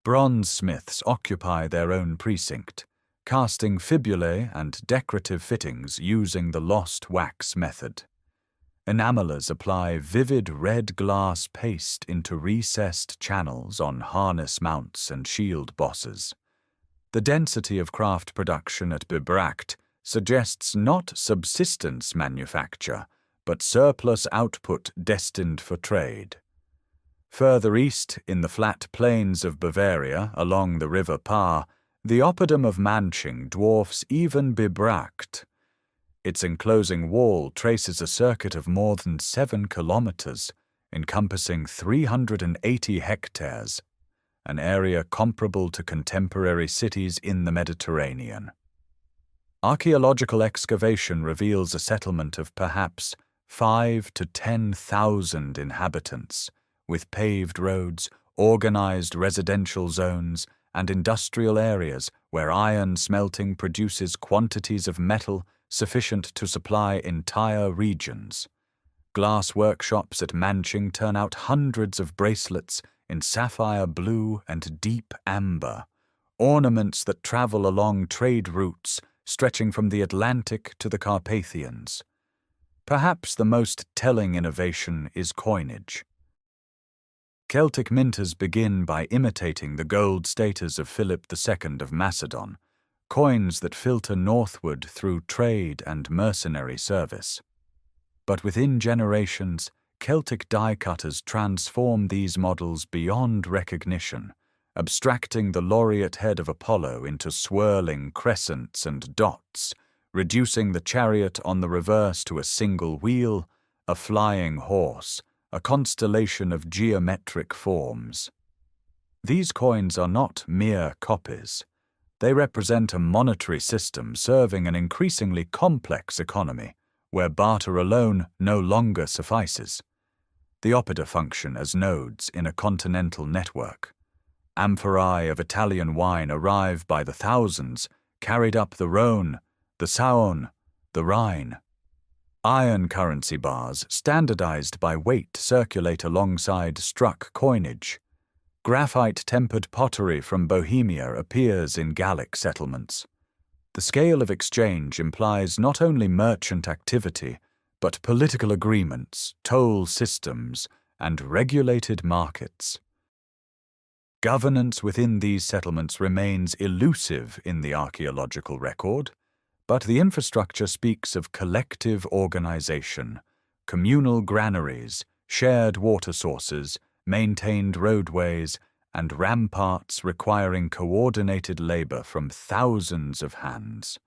Bronze smiths occupy their own precinct, casting fibulae and decorative fittings using the lost wax method. Enamelers apply vivid red glass paste into recessed channels on harness mounts and shield bosses. The density of craft production at Bibracte suggests not subsistence manufacture, but surplus output destined for trade. Further east, in the flat plains of Bavaria along the River Paar, the oppidum of Manching dwarfs even Bibracte. Its enclosing wall traces a circuit of more than 7 kilometers, encompassing 380 hectares, an area comparable to contemporary cities in the Mediterranean. Archaeological excavation reveals a settlement of perhaps 5,000 to 10,000 inhabitants, with paved roads, organized residential zones, and industrial areas where iron smelting produces quantities of metal sufficient to supply entire regions. Glass workshops at Manching turn out hundreds of bracelets in sapphire blue and deep amber, ornaments that travel along trade routes stretching from the Atlantic to the Carpathians. Perhaps the most telling innovation is coinage. Celtic minters begin by imitating the gold status of Philip II of Macedon, coins that filter northward through trade and mercenary service. But within generations, Celtic die cutters transform these models beyond recognition, abstracting the laureate head of Apollo into swirling crescents and dots, reducing the chariot on the reverse to a single wheel, a flying horse, a constellation of geometric forms. These coins are not mere copies. They represent a monetary system serving an increasingly complex economy, where barter alone no longer suffices. The oppida function as nodes in a continental network. Amphorae of Italian wine arrive by the thousands, carried up the Rhone, the Saône, the Rhine. Iron currency bars, standardized by weight, circulate alongside struck coinage. Graphite-tempered pottery from Bohemia appears in Gallic settlements. The scale of exchange implies not only merchant activity, but political agreements, toll systems, and regulated markets. Governance within these settlements remains elusive in the archaeological record, but the infrastructure speaks of collective organization, communal granaries, shared water sources, maintained roadways, and ramparts requiring coordinated labor from thousands of hands.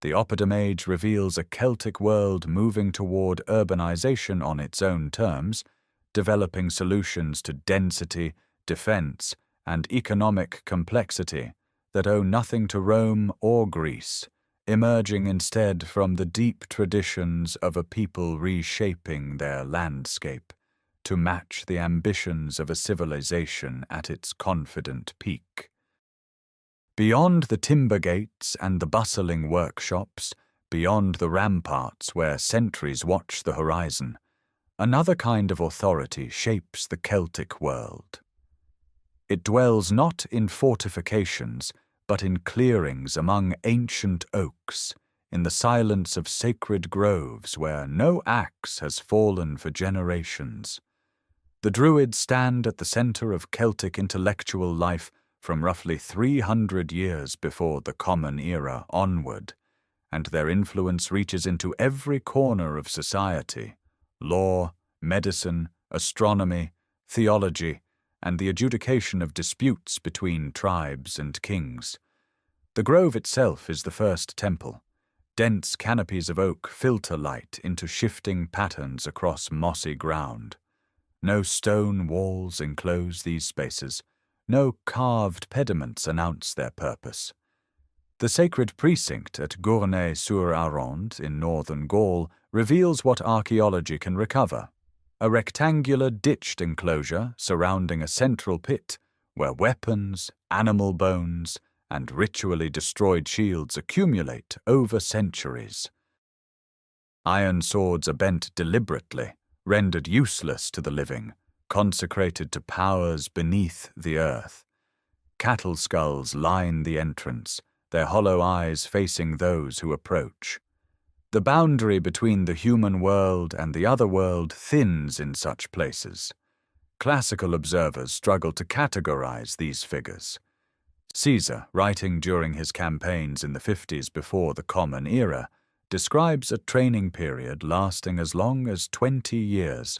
The Oppidum Age reveals a Celtic world moving toward urbanization on its own terms, developing solutions to density, defense, and economic complexity that owe nothing to Rome or Greece, emerging instead from the deep traditions of a people reshaping their landscape to match the ambitions of a civilization at its confident peak. Beyond the timber gates and the bustling workshops, beyond the ramparts where sentries watch the horizon, another kind of authority shapes the Celtic world. It dwells not in fortifications, but in clearings among ancient oaks, in the silence of sacred groves where no axe has fallen for generations. The Druids stand at the center of Celtic intellectual life from roughly 300 years before the Common Era onward, and their influence reaches into every corner of society: law, medicine, astronomy, theology, and the adjudication of disputes between tribes and kings. The grove itself is the first temple. Dense canopies of oak filter light into shifting patterns across mossy ground. No stone walls enclose these spaces. No carved pediments announce their purpose. The sacred precinct at Gournay-sur-Aronde in northern Gaul reveals what archaeology can recover: a rectangular ditched enclosure surrounding a central pit where weapons, animal bones, and ritually destroyed shields accumulate over centuries. Iron swords are bent deliberately, rendered useless to the living, consecrated to powers beneath the earth. Cattle skulls line the entrance, their hollow eyes facing those who approach. The boundary between the human world and the other world thins in such places. Classical observers struggle to categorize these figures. Caesar, writing during his campaigns in the 50s before the Common Era, describes a training period lasting as long as 20 years,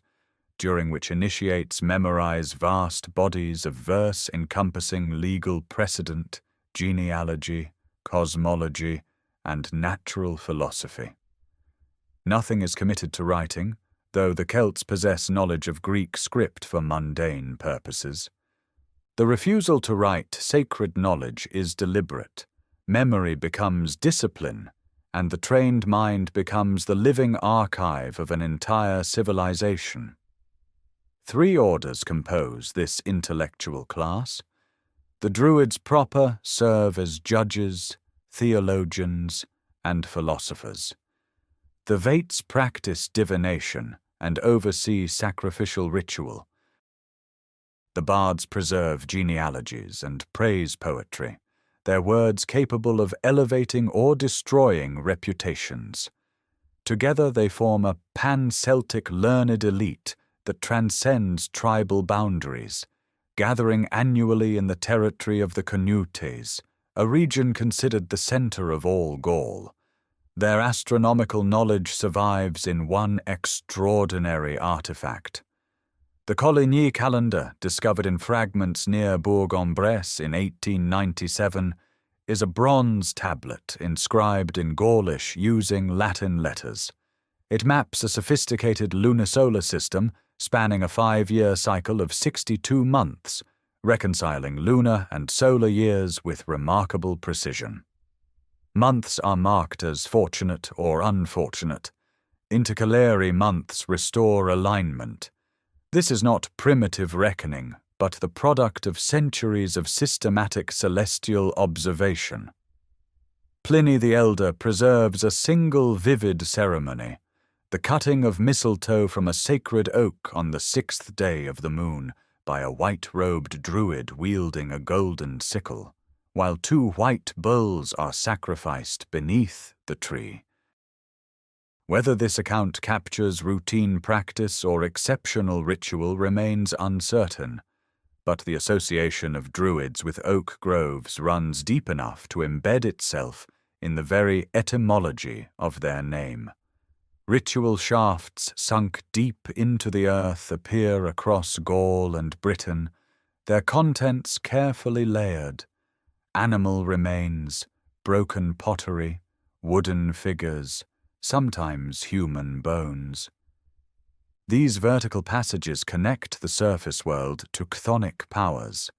during which initiates memorize vast bodies of verse encompassing legal precedent, genealogy, cosmology, and natural philosophy. Nothing is committed to writing, though the Celts possess knowledge of Greek script for mundane purposes. The refusal to write sacred knowledge is deliberate. Memory becomes discipline, and the trained mind becomes the living archive of an entire civilization. 3 orders compose this intellectual class. The Druids proper serve as judges, theologians, and philosophers. The Vates practice divination and oversee sacrificial ritual. The bards preserve genealogies and praise poetry, their words capable of elevating or destroying reputations. Together they form a pan-Celtic learned elite that transcends tribal boundaries, gathering annually in the territory of the Canutes, a region considered the centre of all Gaul. Their astronomical knowledge survives in one extraordinary artifact. The Coligny calendar, discovered in fragments near Bourg-en-Bresse in 1897, is a bronze tablet inscribed in Gaulish using Latin letters. It maps a sophisticated lunisolar system spanning a 5-year cycle of 62 months, reconciling lunar and solar years with remarkable precision. Months are marked as fortunate or unfortunate. Intercalary months restore alignment. This is not primitive reckoning, but the product of centuries of systematic celestial observation. Pliny the Elder preserves a single vivid ceremony, the cutting of mistletoe from a sacred oak on the 6th day of the moon by a white-robed druid wielding a golden sickle, while 2 white bulls are sacrificed beneath the tree. Whether this account captures routine practice or exceptional ritual remains uncertain, but the association of druids with oak groves runs deep enough to embed itself in the very etymology of their name. Ritual shafts sunk deep into the earth appear across Gaul and Britain, their contents carefully layered. Animal remains, broken pottery, wooden figures, sometimes human bones. These vertical passages connect the surface world to chthonic powers.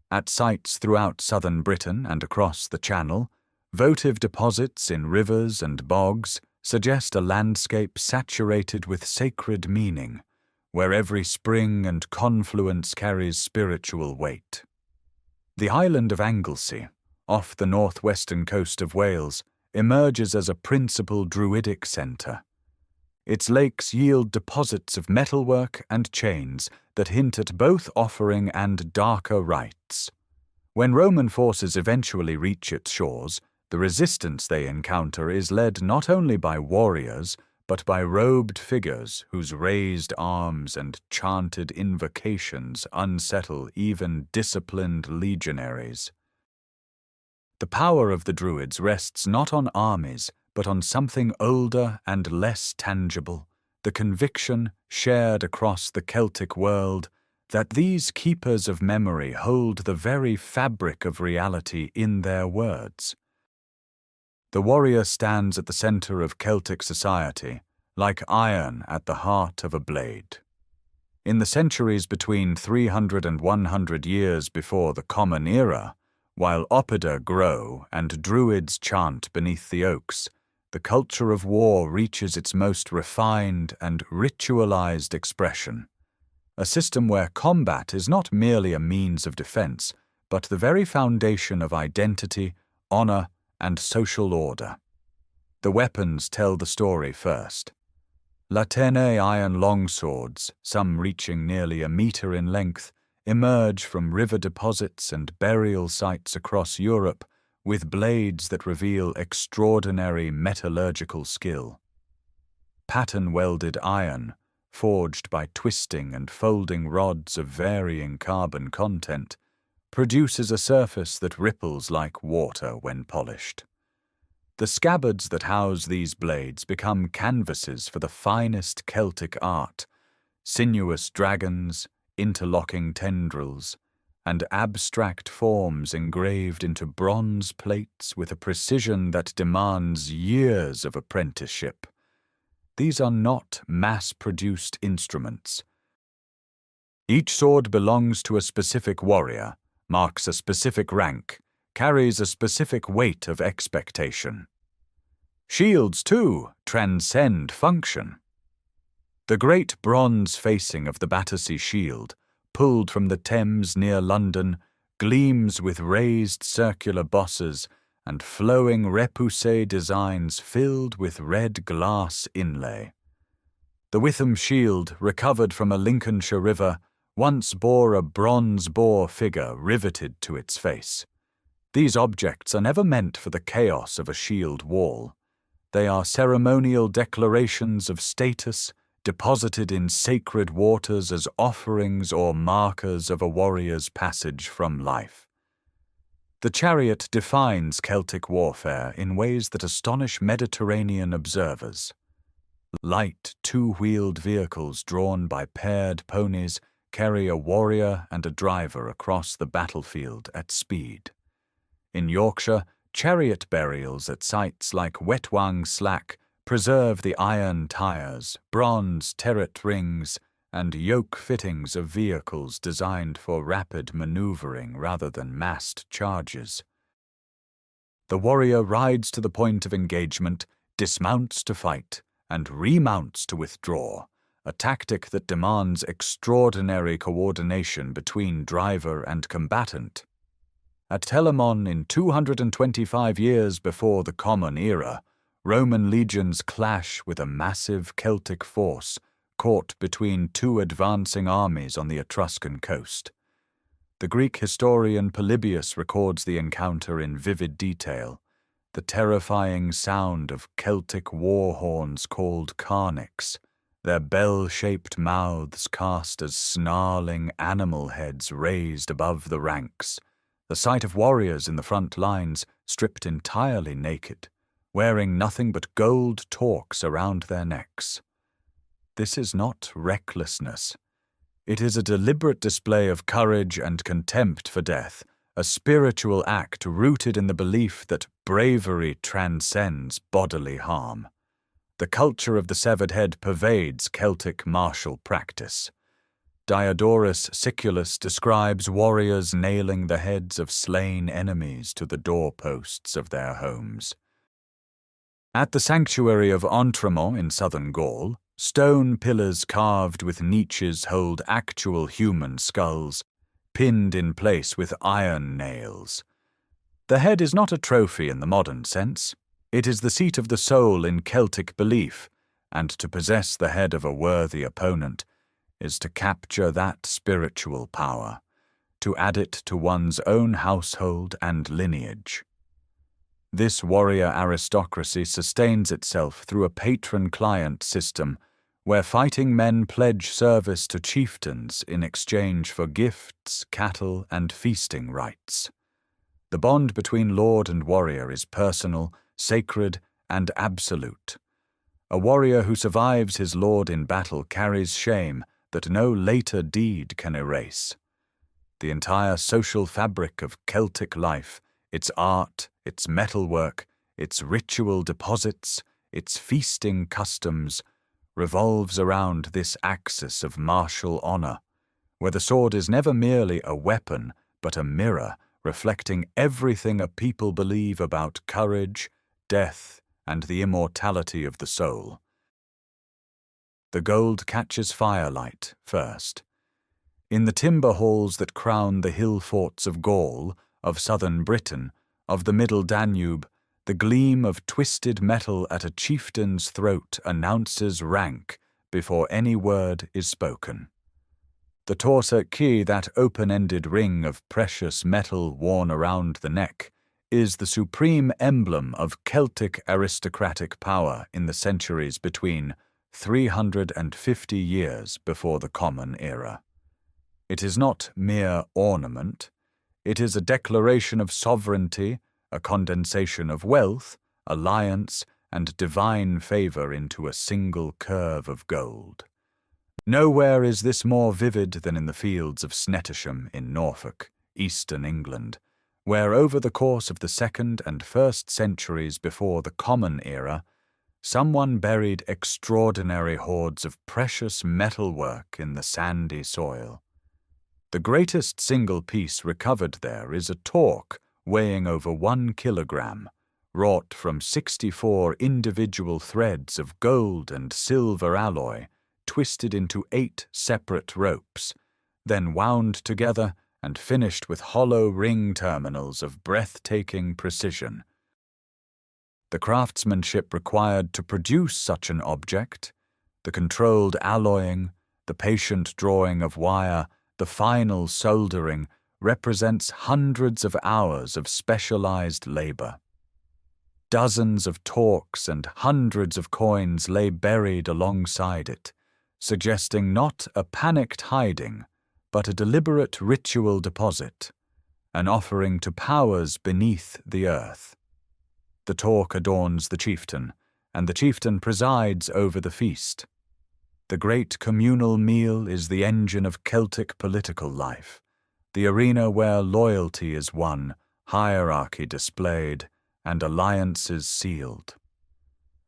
At sites throughout southern Britain and across the Channel, votive deposits in rivers and bogs suggest a landscape saturated with sacred meaning, where every spring and confluence carries spiritual weight. The island of Anglesey, off the northwestern coast of Wales, emerges as a principal Druidic centre. Its lakes yield deposits of metalwork and chains that hint at both offering and darker rites. When Roman forces eventually reach its shores, the resistance they encounter is led not only by warriors, but by robed figures whose raised arms and chanted invocations unsettle even disciplined legionaries. The power of the Druids rests not on armies, but on something older and less tangible, the conviction, shared across the Celtic world, that these keepers of memory hold the very fabric of reality in their words. The warrior stands at the center of Celtic society, like iron at the heart of a blade. In the centuries between 300 and 100 years before the Common Era, while oppida grow and druids chant beneath the oaks, the culture of war reaches its most refined and ritualized expression. A system where combat is not merely a means of defense, but the very foundation of identity, honor, and social order. The weapons tell the story first. Tène iron longswords, some reaching nearly a meter in length, emerge from river deposits and burial sites across Europe with blades that reveal extraordinary metallurgical skill. Pattern-welded iron, forged by twisting and folding rods of varying carbon content, produces a surface that ripples like water when polished. The scabbards that house these blades become canvases for the finest Celtic art, sinuous dragons, interlocking tendrils, and abstract forms engraved into bronze plates with a precision that demands years of apprenticeship. These are not mass-produced instruments. Each sword belongs to a specific warrior, marks a specific rank, carries a specific weight of expectation. Shields, too, transcend function. The great bronze facing of the Battersea Shield, pulled from the Thames near London, gleams with raised circular bosses and flowing repoussé designs filled with red glass inlay. The Witham Shield, recovered from a Lincolnshire river, once bore a bronze boar figure riveted to its face. These objects are never meant for the chaos of a shield wall. They are ceremonial declarations of status, deposited in sacred waters as offerings or markers of a warrior's passage from life. The chariot defines Celtic warfare in ways that astonish Mediterranean observers. Light, two-wheeled vehicles drawn by paired ponies carry a warrior and a driver across the battlefield at speed. In Yorkshire, chariot burials at sites like Wetwang Slack preserve the iron tyres, bronze turret rings, and yoke fittings of vehicles designed for rapid manoeuvring rather than massed charges. The warrior rides to the point of engagement, dismounts to fight, and remounts to withdraw, a tactic that demands extraordinary coordination between driver and combatant. At Telamon in 225 years before the Common Era, Roman legions clash with a massive Celtic force caught between two advancing armies on the Etruscan coast. The Greek historian Polybius records the encounter in vivid detail. The terrifying sound of Celtic war horns called carnix, their bell-shaped mouths cast as snarling animal heads raised above the ranks, the sight of warriors in the front lines stripped entirely naked, wearing nothing but gold torques around their necks. This is not recklessness. It is a deliberate display of courage and contempt for death, a spiritual act rooted in the belief that bravery transcends bodily harm. The culture of the severed head pervades Celtic martial practice. Diodorus Siculus describes warriors nailing the heads of slain enemies to the doorposts of their homes. At the sanctuary of Entremont in southern Gaul, stone pillars carved with niches hold actual human skulls, pinned in place with iron nails. The head is not a trophy in the modern sense. It is the seat of the soul in Celtic belief, and to possess the head of a worthy opponent is to capture that spiritual power, to add it to one's own household and lineage. This warrior aristocracy sustains itself through a patron-client system where fighting men pledge service to chieftains in exchange for gifts, cattle, and feasting rites. The bond between lord and warrior is personal, sacred, and absolute. A warrior who survives his lord in battle carries shame that no later deed can erase. The entire social fabric of Celtic life, its art, its metalwork, its ritual deposits, its feasting customs, revolves around this axis of martial honor, where the sword is never merely a weapon, but a mirror reflecting everything a people believe about courage, death, and the immortality of the soul. The gold catches firelight first. In the timber halls that crown the Hillforts of Gaul, of southern Britain, of the middle Danube, the gleam of twisted metal at a chieftain's throat announces rank before any word is spoken. The torsa key, that open-ended ring of precious metal worn around the neck, is the supreme emblem of Celtic aristocratic power in the centuries between 350 years before the Common Era. It is not mere ornament. It is a declaration of sovereignty, a condensation of wealth, alliance, and divine favor into a single curve of gold. Nowhere is this more vivid than in the fields of Snettisham in Norfolk, eastern England, where over the course of the 2nd and 1st centuries before the Common Era, someone buried extraordinary hoards of precious metalwork in the sandy soil. The greatest single piece recovered there is a torque weighing over 1 kilogram, wrought from 64 individual threads of gold and silver alloy, twisted into 8 separate ropes, then wound together and finished with hollow ring terminals of breathtaking precision. The craftsmanship required to produce such an object, the controlled alloying, the patient drawing of wire, the final soldering, represents hundreds of hours of specialized labor. Dozens of torques and hundreds of coins lay buried alongside it, suggesting not a panicked hiding, but a deliberate ritual deposit, an offering to powers beneath the earth. The torque adorns the chieftain, and the chieftain presides over the feast. The great communal meal is the engine of Celtic political life, the arena where loyalty is won, hierarchy displayed, and alliances sealed.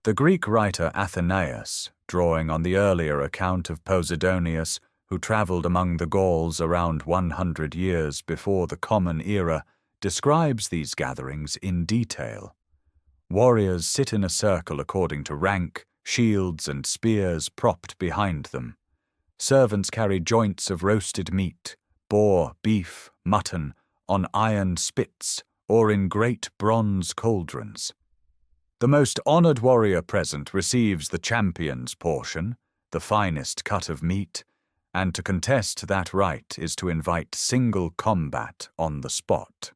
The Greek writer Athenaeus, drawing on the earlier account of Posidonius, who travelled among the Gauls around 100 years before the Common Era, describes these gatherings in detail. Warriors sit in a circle according to rank, shields and spears propped behind them. Servants carry joints of roasted meat, boar, beef, mutton, on iron spits or in great bronze cauldrons. The most honoured warrior present receives the champion's portion, the finest cut of meat, and to contest that right is to invite single combat on the spot.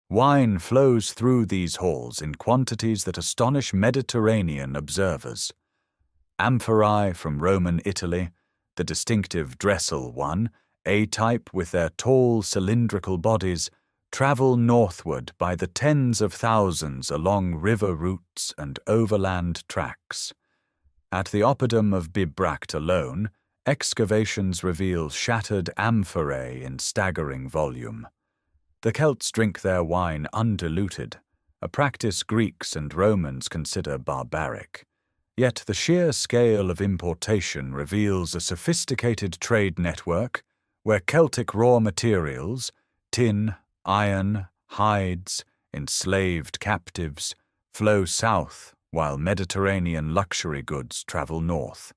Wine flows through these halls in quantities that astonish Mediterranean observers. Amphorae from Roman Italy, the distinctive Dressel one, A-type with their tall cylindrical bodies, travel northward by the tens of thousands along river routes and overland tracks. At the oppidum of Bibract alone, excavations reveal shattered amphorae in staggering volume. The Celts drink their wine undiluted, a practice Greeks and Romans consider barbaric. Yet the sheer scale of importation reveals a sophisticated trade network where Celtic raw materials, tin, iron, hides, enslaved captives, flow south while Mediterranean luxury goods travel north.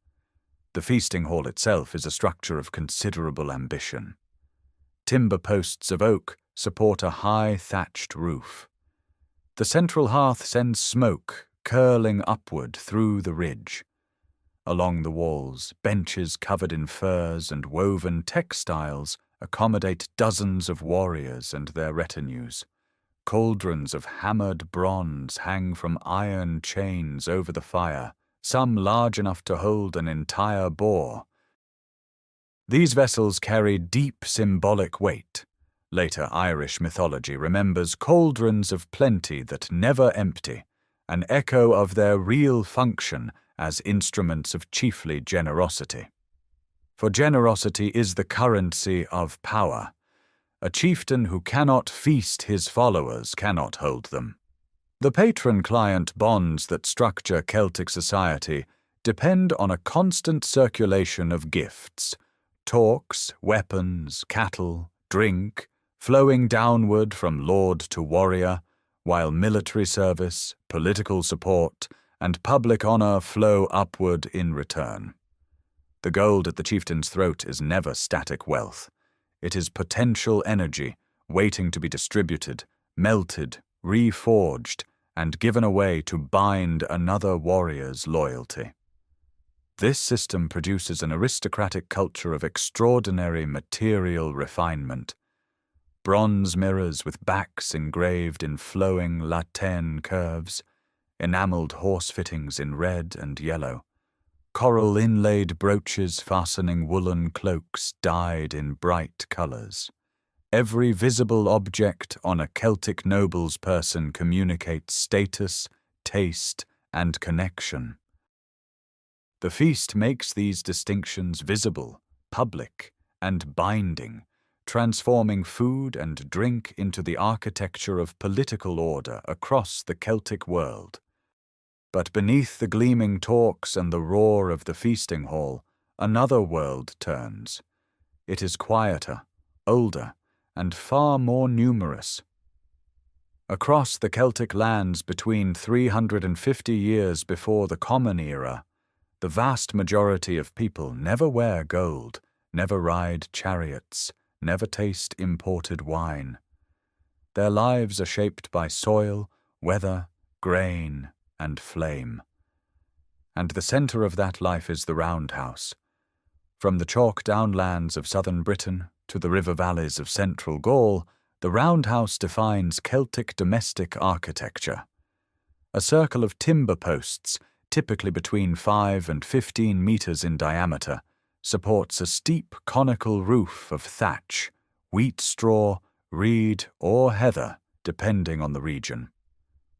The feasting hall itself is a structure of considerable ambition. Timber posts of oak support a high thatched roof. The central hearth sends smoke curling upward through the ridge. Along the walls, benches covered in furs and woven textiles accommodate dozens of warriors and their retinues. Cauldrons of hammered bronze hang from iron chains over the fire, some large enough to hold an entire boar. These vessels carry deep symbolic weight. Later Irish mythology remembers cauldrons of plenty that never empty, an echo of their real function as instruments of chiefly generosity. For generosity is the currency of power. A chieftain who cannot feast his followers cannot hold them. The patron-client bonds that structure Celtic society depend on a constant circulation of gifts, torques, weapons, cattle, drink, flowing downward from lord to warrior, while military service, political support, and public honour flow upward in return. The gold at the chieftain's throat is never static wealth. It is potential energy, waiting to be distributed, melted, reforged, and given away to bind another warrior's loyalty. This system produces an aristocratic culture of extraordinary material refinement. Bronze mirrors with backs engraved in flowing Tène curves, enamelled horse fittings in red and yellow, coral inlaid brooches fastening woolen cloaks dyed in bright colours. Every visible object on a Celtic noble's person communicates status, taste, and connection. The feast makes these distinctions visible, public, and binding, transforming food and drink into the architecture of political order across the Celtic world. But beneath the gleaming torques and the roar of the feasting hall, another world turns. It is quieter, older, and far more numerous. Across the Celtic lands between 350 years before the Common Era, the vast majority of people never wear gold, never ride chariots, never taste imported wine. Their lives are shaped by soil, weather, grain, and flame. And the centre of that life is the roundhouse. From the chalk downlands of southern Britain to the river valleys of central Gaul, the roundhouse defines Celtic domestic architecture. A circle of timber posts, typically between 5 and 15 meters in diameter, supports a steep conical roof of thatch, wheat straw, reed, or heather, depending on the region.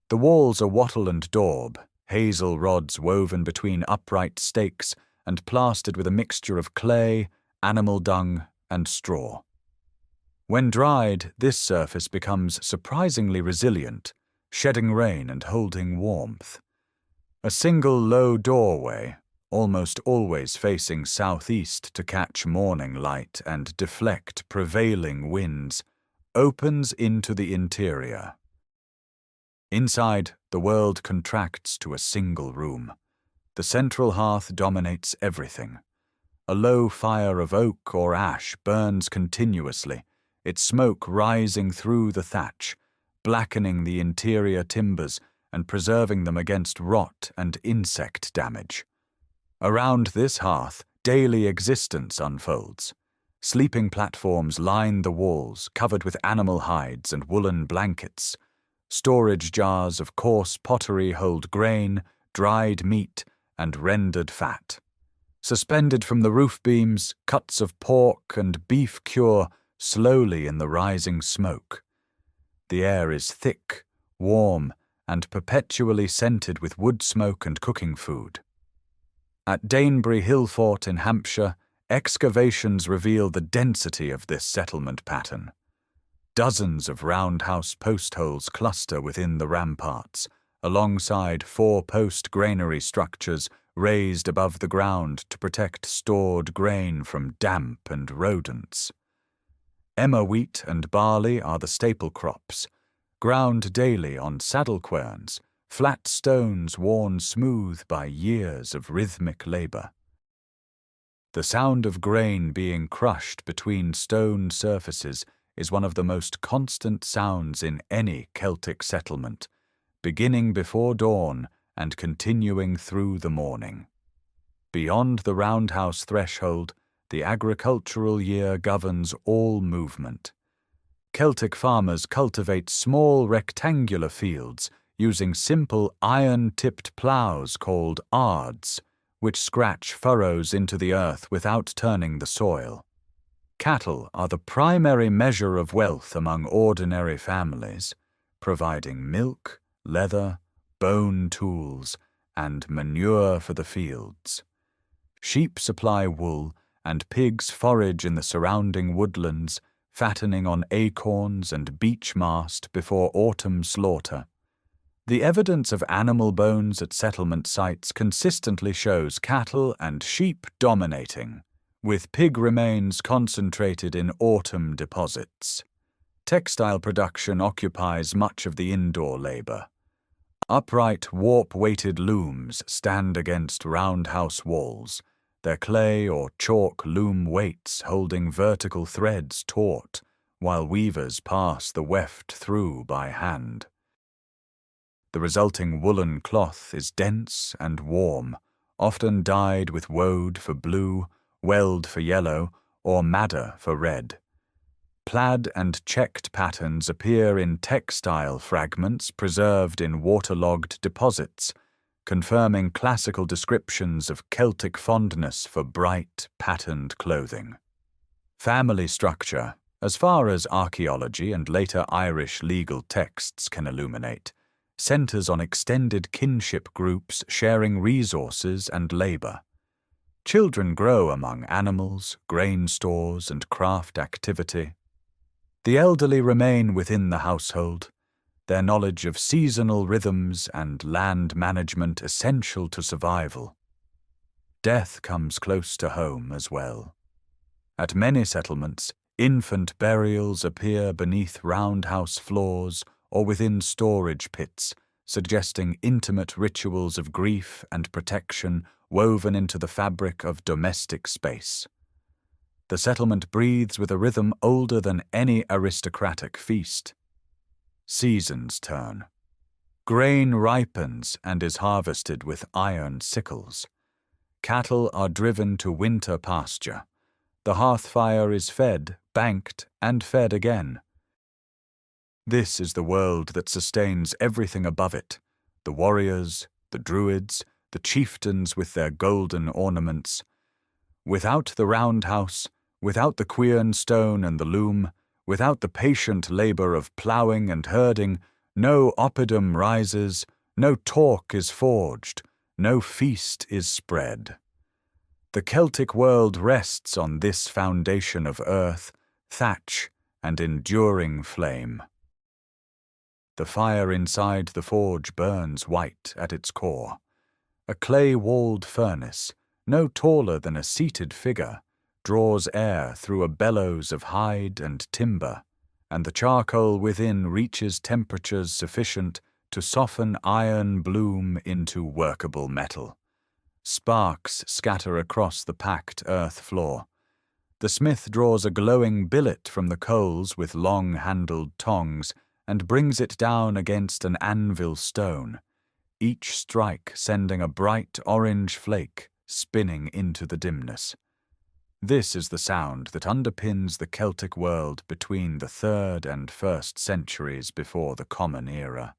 The walls are wattle and daub, hazel rods woven between upright stakes and plastered with a mixture of clay, animal dung, and straw. When dried, this surface becomes surprisingly resilient, shedding rain and holding warmth. A single low doorway, almost always facing southeast to catch morning light and deflect prevailing winds, opens into the interior. Inside, the world contracts to a single room. The central hearth dominates everything. A low fire of oak or ash burns continuously, its smoke rising through the thatch, blackening the interior timbers and preserving them against rot and insect damage. Around this hearth, daily existence unfolds. Sleeping platforms line the walls, covered with animal hides and woolen blankets. Storage jars of coarse pottery hold grain, dried meat, and rendered fat. Suspended from the roof beams, cuts of pork and beef cure slowly in the rising smoke. The air is thick, warm, and perpetually scented with wood smoke and cooking food. At Danebury Hillfort in Hampshire, excavations reveal the density of this settlement pattern. Dozens of roundhouse post holes cluster within the ramparts, alongside 4-post granary structures raised above the ground to protect stored grain from damp and rodents. Emmer wheat and barley are the staple crops, ground daily on saddle querns, flat stones worn smooth by years of rhythmic labor. The sound of grain being crushed between stone surfaces is one of the most constant sounds in any Celtic settlement, beginning before dawn and continuing through the morning. Beyond the roundhouse threshold, the agricultural year governs all movement. Celtic farmers cultivate small rectangular fields using simple iron-tipped ploughs called ards, which scratch furrows into the earth without turning the soil. Cattle are the primary measure of wealth among ordinary families, providing milk, leather, bone tools, and manure for the fields. Sheep supply wool, and pigs forage in the surrounding woodlands, fattening on acorns and beech mast before autumn slaughter. The evidence of animal bones at settlement sites consistently shows cattle and sheep dominating, with pig remains concentrated in autumn deposits. Textile production occupies much of the indoor labor. Upright, warp-weighted looms stand against roundhouse walls, their clay or chalk loom weights holding vertical threads taut, while weavers pass the weft through by hand. The resulting woolen cloth is dense and warm, often dyed with woad for blue, weld for yellow, or madder for red. Plaid and checked patterns appear in textile fragments preserved in waterlogged deposits, confirming classical descriptions of Celtic fondness for bright, patterned clothing. Family structure, as far as archaeology and later Irish legal texts can illuminate, centers on extended kinship groups sharing resources and labor. Children grow among animals, grain stores, and craft activity. The elderly remain within the household, their knowledge of seasonal rhythms and land management essential to survival. Death comes close to home as well. At many settlements, infant burials appear beneath roundhouse floors or within storage pits, suggesting intimate rituals of grief and protection woven into the fabric of domestic space. The settlement breathes with a rhythm older than any aristocratic feast. Seasons turn. Grain ripens and is harvested with iron sickles. Cattle are driven to winter pasture. The hearth fire is fed, banked, and fed again. This is the world that sustains everything above it, the warriors, the druids, the chieftains with their golden ornaments. Without the roundhouse, without the quern stone and the loom, without the patient labour of ploughing and herding, no oppidum rises, no torque is forged, no feast is spread. The Celtic world rests on this foundation of earth, thatch, and enduring flame. The fire inside the forge burns white at its core. A clay-walled furnace, no taller than a seated figure, draws air through a bellows of hide and timber, and the charcoal within reaches temperatures sufficient to soften iron bloom into workable metal. Sparks scatter across the packed earth floor. The smith draws a glowing billet from the coals with long-handled tongs and brings it down against an anvil stone, each strike sending a bright orange flake spinning into the dimness. This is the sound that underpins the Celtic world between the 3rd and 1st centuries before the Common Era,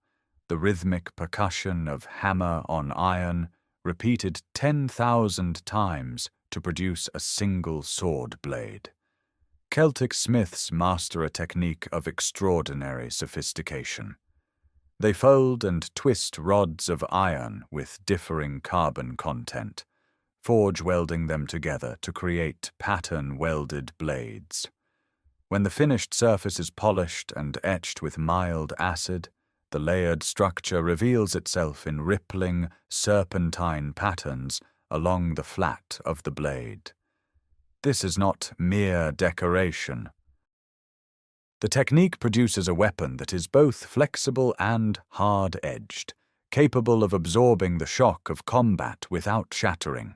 the rhythmic percussion of hammer on iron, repeated 10,000 times to produce a single sword blade. Celtic smiths master a technique of extraordinary sophistication. They fold and twist rods of iron with differing carbon content, forge welding them together to create pattern-welded blades. When the finished surface is polished and etched with mild acid, the layered structure reveals itself in rippling, serpentine patterns along the flat of the blade. This is not mere decoration. The technique produces a weapon that is both flexible and hard-edged, capable of absorbing the shock of combat without shattering.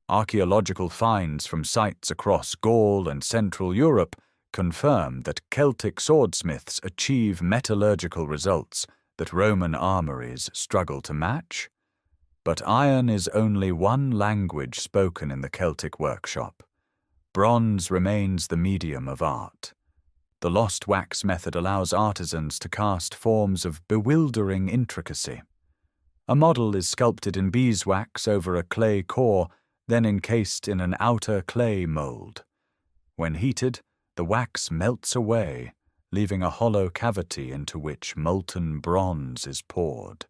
Archaeological finds from sites across Gaul and Central Europe confirm that Celtic swordsmiths achieve metallurgical results that Roman armories struggle to match. But iron is only one language spoken in the Celtic workshop. Bronze remains the medium of art. The lost wax method allows artisans to cast forms of bewildering intricacy. A model is sculpted in beeswax over a clay core, then encased in an outer clay mould. When heated, the wax melts away, leaving a hollow cavity into which molten bronze is poured.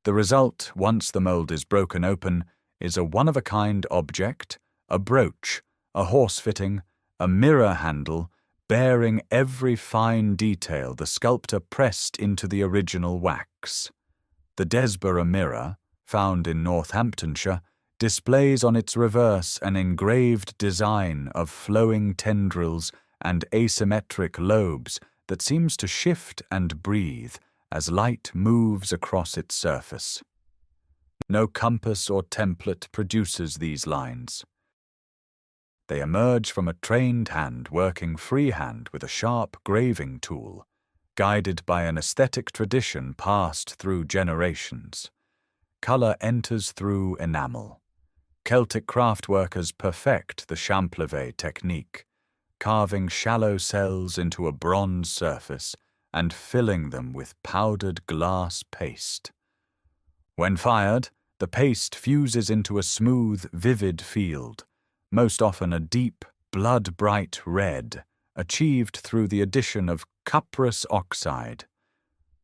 The result, once the mould is broken open, is a one-of-a-kind object, a brooch, a horse-fitting, a mirror handle, bearing every fine detail the sculptor pressed into the original wax. The Desborough mirror, found in Northamptonshire, displays on its reverse an engraved design of flowing tendrils and asymmetric lobes that seems to shift and breathe as light moves across its surface. No compass or template produces these lines. They emerge from a trained hand working freehand with a sharp graving tool, guided by an aesthetic tradition passed through generations. Colour enters through enamel. Celtic craftworkers perfect the champlevé technique, carving shallow cells into a bronze surface and filling them with powdered glass paste. When fired, the paste fuses into a smooth, vivid field, most often a deep, blood-bright red, achieved through the addition of cuprous oxide.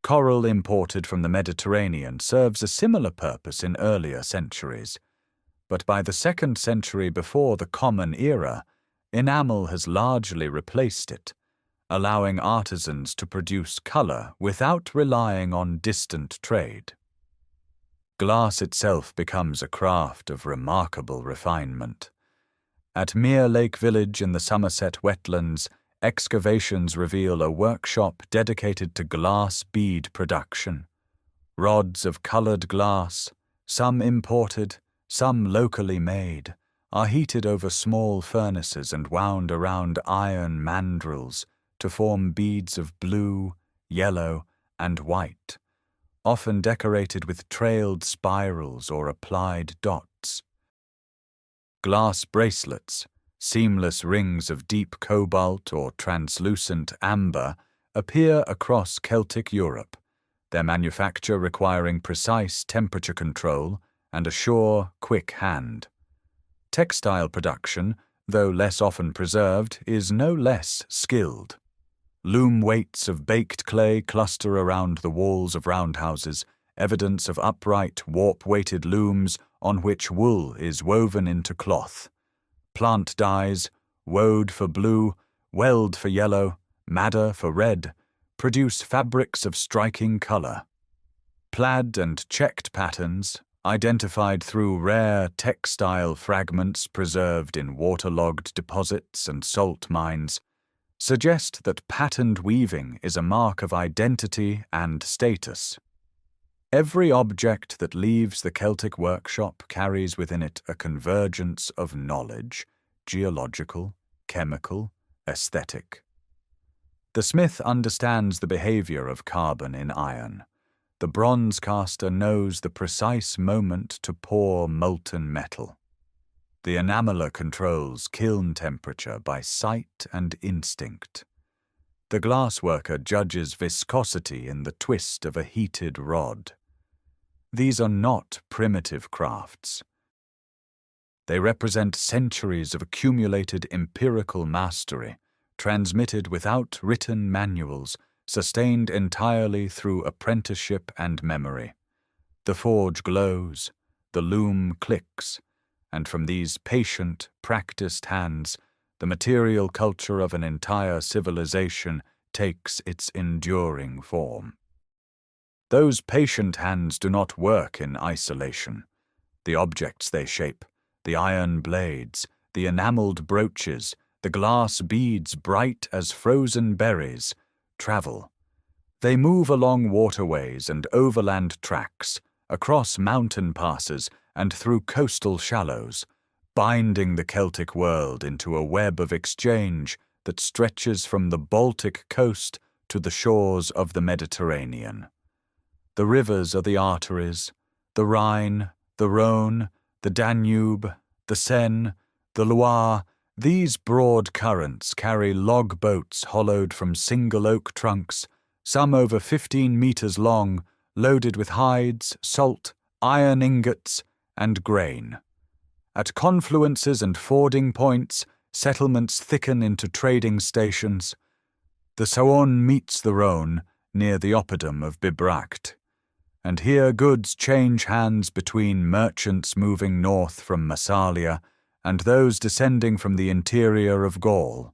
Coral imported from the Mediterranean serves a similar purpose in earlier centuries, but by the 2nd century before the Common Era, enamel has largely replaced it, allowing artisans to produce colour without relying on distant trade. Glass itself becomes a craft of remarkable refinement. At Mere Lake Village in the Somerset wetlands, excavations reveal a workshop dedicated to glass bead production. Rods of coloured glass, some imported, some locally made, are heated over small furnaces and wound around iron mandrels to form beads of blue, yellow, and white, often decorated with trailed spirals or applied dots. Glass bracelets, seamless rings of deep cobalt or translucent amber, appear across Celtic Europe, their manufacture requiring precise temperature control and a sure, quick hand. Textile production, though less often preserved, is no less skilled. Loom weights of baked clay cluster around the walls of roundhouses, evidence of upright, warp-weighted looms on which wool is woven into cloth. Plant dyes, woad for blue, weld for yellow, madder for red, produce fabrics of striking color. Plaid and checked patterns, identified through rare textile fragments preserved in waterlogged deposits and salt mines, suggest that patterned weaving is a mark of identity and status. Every object that leaves the Celtic workshop carries within it a convergence of knowledge, geological, chemical, aesthetic. The smith understands the behavior of carbon in iron. The bronze caster knows the precise moment to pour molten metal. The enameller controls kiln temperature by sight and instinct. The glassworker judges viscosity in the twist of a heated rod. These are not primitive crafts. They represent centuries of accumulated empirical mastery, transmitted without written manuals, sustained entirely through apprenticeship and memory. The forge glows, the loom clicks, and from these patient, practiced hands, the material culture of an entire civilization takes its enduring form. Those patient hands do not work in isolation. The objects they shape, the iron blades, the enameled brooches, the glass beads bright as frozen berries, travel. They move along waterways and overland tracks, across mountain passes and through coastal shallows, binding the Celtic world into a web of exchange that stretches from the Baltic coast to the shores of the Mediterranean. The rivers are the arteries, the Rhine, the Rhone, the Danube, the Seine, the Loire. These broad currents carry log boats hollowed from single oak trunks, some over 15 meters long, loaded with hides, salt, iron ingots, and grain. At confluences and fording points, settlements thicken into trading stations. The Saône meets the Rhône near the oppidum of Bibracte, and here goods change hands between merchants moving north from Massalia and those descending from the interior of Gaul.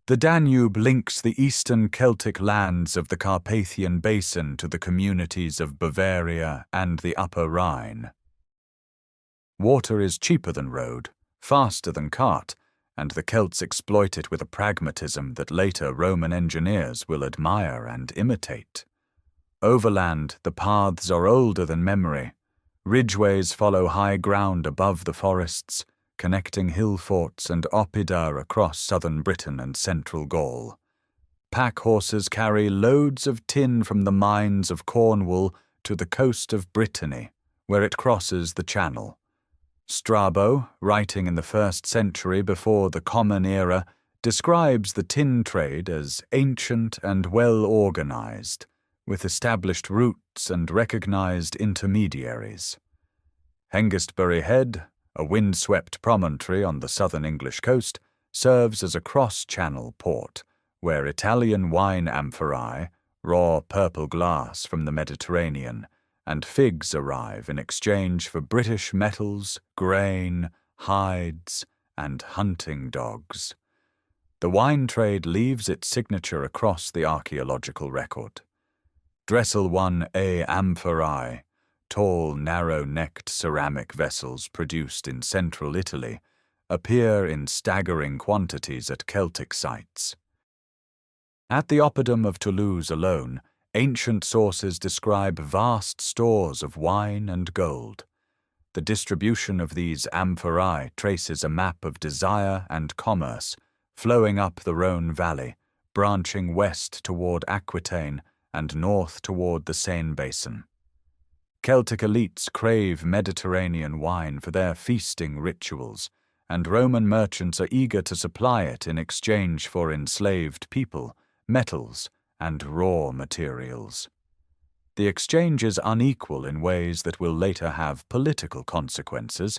The Danube links the eastern Celtic lands of the Carpathian Basin to the communities of Bavaria and the Upper Rhine. Water is cheaper than road, faster than cart, and the Celts exploit it with a pragmatism that later Roman engineers will admire and imitate. Overland, the paths are older than memory. Ridgeways follow high ground above the forests, connecting Hillforts and oppida across southern Britain and central Gaul. Pack horses carry loads of tin from the mines of Cornwall to the coast of Brittany, where it crosses the Channel. Strabo, writing in the 1st century before the Common Era, describes the tin trade as ancient and well organized, with established routes and recognized intermediaries. Hengistbury Head, a wind-swept promontory on the southern English coast, serves as a cross-channel port, where Italian wine amphorae, raw purple glass from the Mediterranean, and figs arrive in exchange for British metals, grain, hides, and hunting dogs. The wine trade leaves its signature across the archaeological record. Dressel 1A amphorae, tall, narrow-necked ceramic vessels produced in central Italy, appear in staggering quantities at Celtic sites. At the oppidum of Toulouse alone, ancient sources describe vast stores of wine and gold. The distribution of these amphorae traces a map of desire and commerce, flowing up the Rhône Valley, branching west toward Aquitaine and north toward the Seine basin. Celtic elites crave Mediterranean wine for their feasting rituals, and Roman merchants are eager to supply it in exchange for enslaved people, metals, and raw materials. The exchange is unequal in ways that will later have political consequences,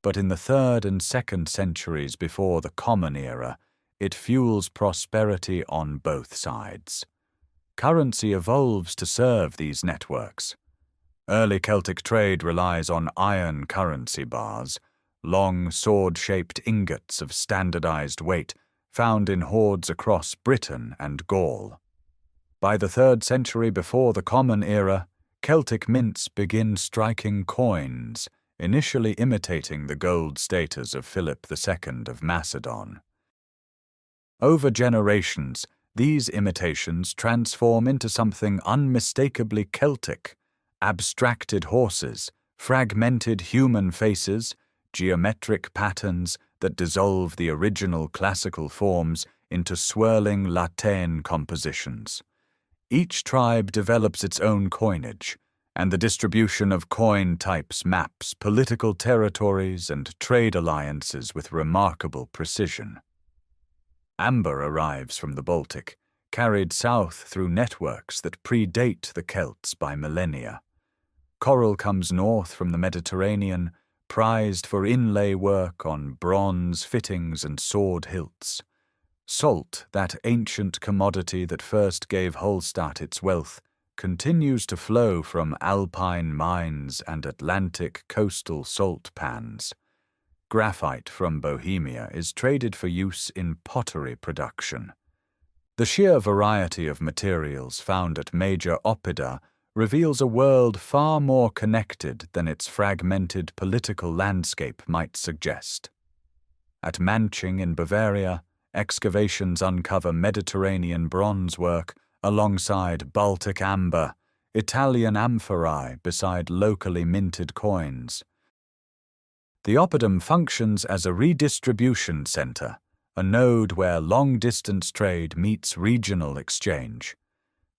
but in the 3rd and 2nd centuries before the Common Era, it fuels prosperity on both sides. Currency evolves to serve these networks. Early Celtic trade relies on iron currency bars, long sword-shaped ingots of standardized weight found in hoards across Britain and Gaul. By the 3rd century before the Common Era, Celtic mints begin striking coins, initially imitating the gold status of Philip II of Macedon. Over generations, these imitations transform into something unmistakably Celtic: abstracted horses, fragmented human faces, geometric patterns that dissolve the original classical forms into swirling Latin compositions. Each tribe develops its own coinage, and the distribution of coin types maps political territories and trade alliances with remarkable precision. Amber arrives from the Baltic, carried south through networks that predate the Celts by millennia. Coral comes north from the Mediterranean, prized for inlay work on bronze fittings and sword hilts. Salt, that ancient commodity that first gave Hallstatt its wealth, continues to flow from alpine mines and Atlantic coastal salt pans. Graphite from Bohemia is traded for use in pottery production. The sheer variety of materials found at major oppida reveals a world far more connected than its fragmented political landscape might suggest. At Manching in Bavaria, excavations uncover Mediterranean bronze work alongside Baltic amber, Italian amphorae beside locally minted coins. The oppidum functions as a redistribution center, a node where long-distance trade meets regional exchange.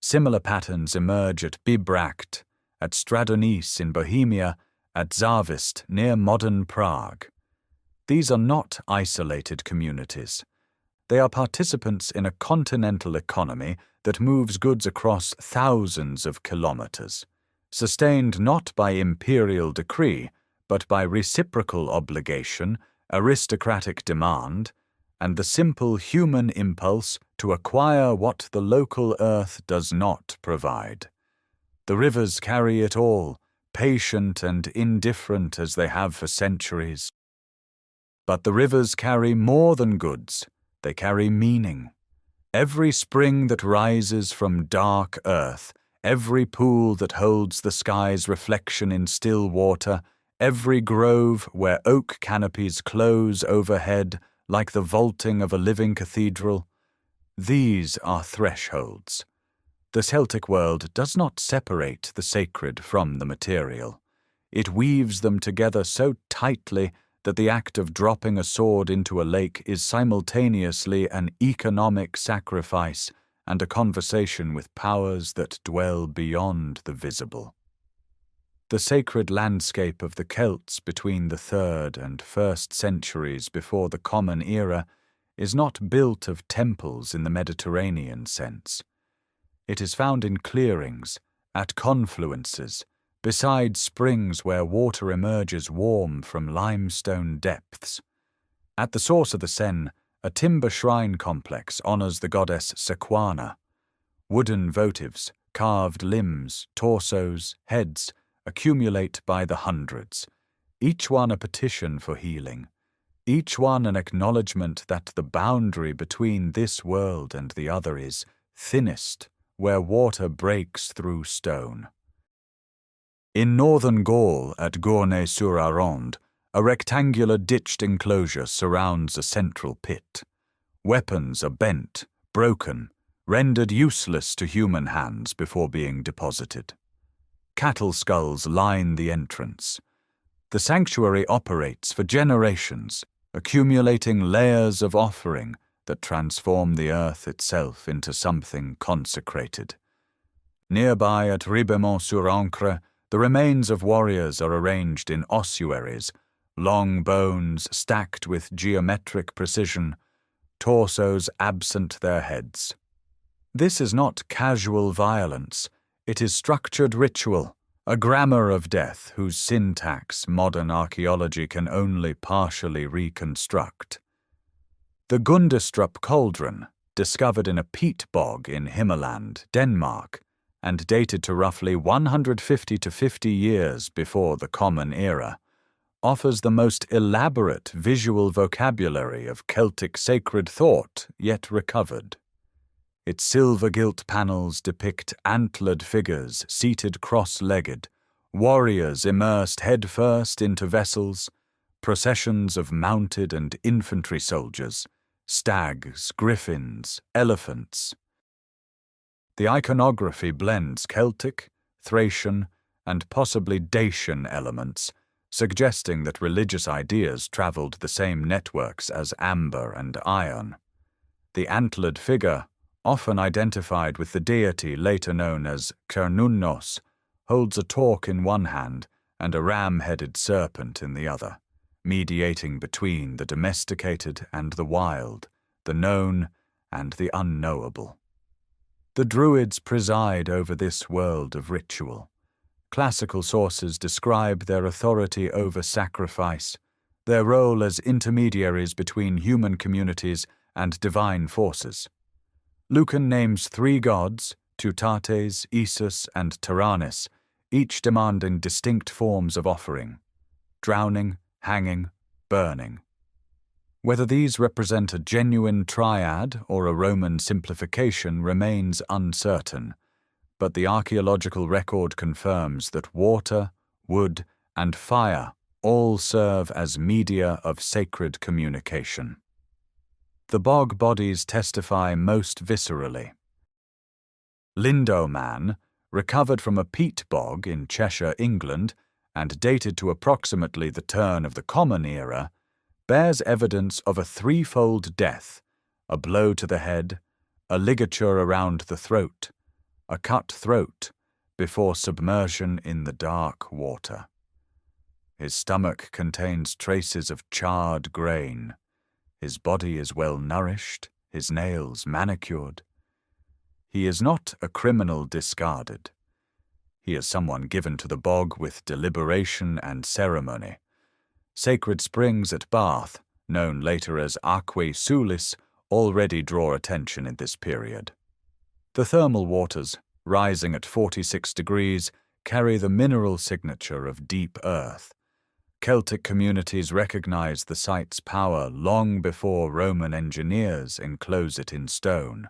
Similar patterns emerge at Bibracte, at Stradonice in Bohemia, at Zavist near modern Prague. These are not isolated communities. They are participants in a continental economy that moves goods across thousands of kilometers, sustained not by imperial decree, but by reciprocal obligation, aristocratic demand, and the simple human impulse to acquire what the local earth does not provide. The rivers carry it all, patient and indifferent as they have for centuries. But the rivers carry more than goods, they carry meaning. Every spring that rises from dark earth, every pool that holds the sky's reflection in still water, every grove where oak canopies close overhead like the vaulting of a living cathedral, these are thresholds. The Celtic world does not separate the sacred from the material. It weaves them together so tightly that the act of dropping a sword into a lake is simultaneously an economic sacrifice and a conversation with powers that dwell beyond the visible. The sacred landscape of the Celts between the 3rd and 1st centuries before the Common Era is not built of temples in the Mediterranean sense. It is found in clearings, at confluences, beside springs where water emerges warm from limestone depths. At the source of the Tène, a timber shrine complex honors the goddess Sequana. Wooden votives, carved limbs, torsos, heads, accumulate by the hundreds, each one a petition for healing, each one an acknowledgement that the boundary between this world and the other is thinnest where water breaks through stone. In northern Gaul, at Gournay-sur-Aronde, a rectangular ditched enclosure surrounds a central pit. Weapons are bent, broken, rendered useless to human hands before being deposited. Cattle skulls line the entrance. The sanctuary operates for generations, accumulating layers of offering that transform the earth itself into something consecrated. Nearby at Ribemont-sur-Ancre, the remains of warriors are arranged in ossuaries, long bones stacked with geometric precision, torsos absent their heads. This is not casual violence, It is structured ritual, a grammar of death whose syntax modern archaeology can only partially reconstruct. The Gundestrup cauldron, discovered in a peat bog in Himmerland, Denmark, and dated to roughly 150 to 50 years before the Common Era, offers the most elaborate visual vocabulary of Celtic sacred thought yet recovered. Its silver-gilt panels depict antlered figures seated cross-legged, warriors immersed headfirst into vessels, processions of mounted and infantry soldiers, stags, griffins, elephants. The iconography blends Celtic, Thracian, and possibly Dacian elements, suggesting that religious ideas travelled the same networks as amber and iron. The antlered figure, often identified with the deity later known as Cernunnos, holds a torque in one hand and a ram-headed serpent in the other, mediating between the domesticated and the wild, the known and the unknowable. The Druids preside over this world of ritual. Classical sources describe their authority over sacrifice, their role as intermediaries between human communities and divine forces. Lucan names 3 gods, Teutates, Isus, and Taranis, each demanding distinct forms of offering: drowning, hanging, burning. Whether these represent a genuine triad or a Roman simplification remains uncertain, but the archaeological record confirms that water, wood, and fire all serve as media of sacred communication. The bog bodies testify most viscerally. Lindoman, recovered from a peat bog in Cheshire, England, and dated to approximately the turn of the Common Era, bears evidence of a 3-fold death: a blow to the head, a ligature around the throat, a cut throat, before submersion in the dark water. His stomach contains traces of charred grain. His body is well nourished, his nails manicured. He is not a criminal discarded. He is someone given to the bog with deliberation and ceremony. Sacred springs at Bath, known later as Aquae Sulis, already draw attention in this period. The thermal waters, rising at 46 degrees, carry the mineral signature of deep earth. Celtic communities recognize the site's power long before Roman engineers enclose it in stone.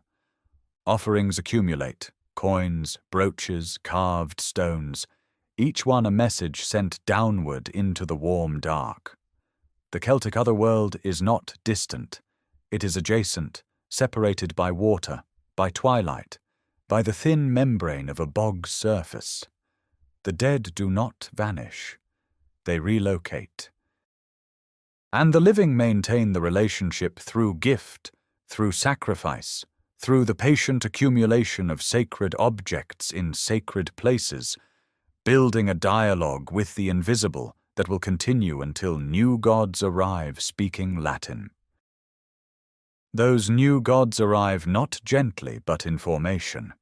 Offerings accumulate: coins, brooches, carved stones, each one a message sent downward into the warm dark. The Celtic otherworld is not distant. It is adjacent, separated by water, by twilight, by the thin membrane of a bog's surface. The dead do not vanish. They relocate. And the living maintain the relationship through gift, through sacrifice, through the patient accumulation of sacred objects in sacred places, building a dialogue with the invisible that will continue until new gods arrive speaking Latin. Those new gods arrive not gently but in formation.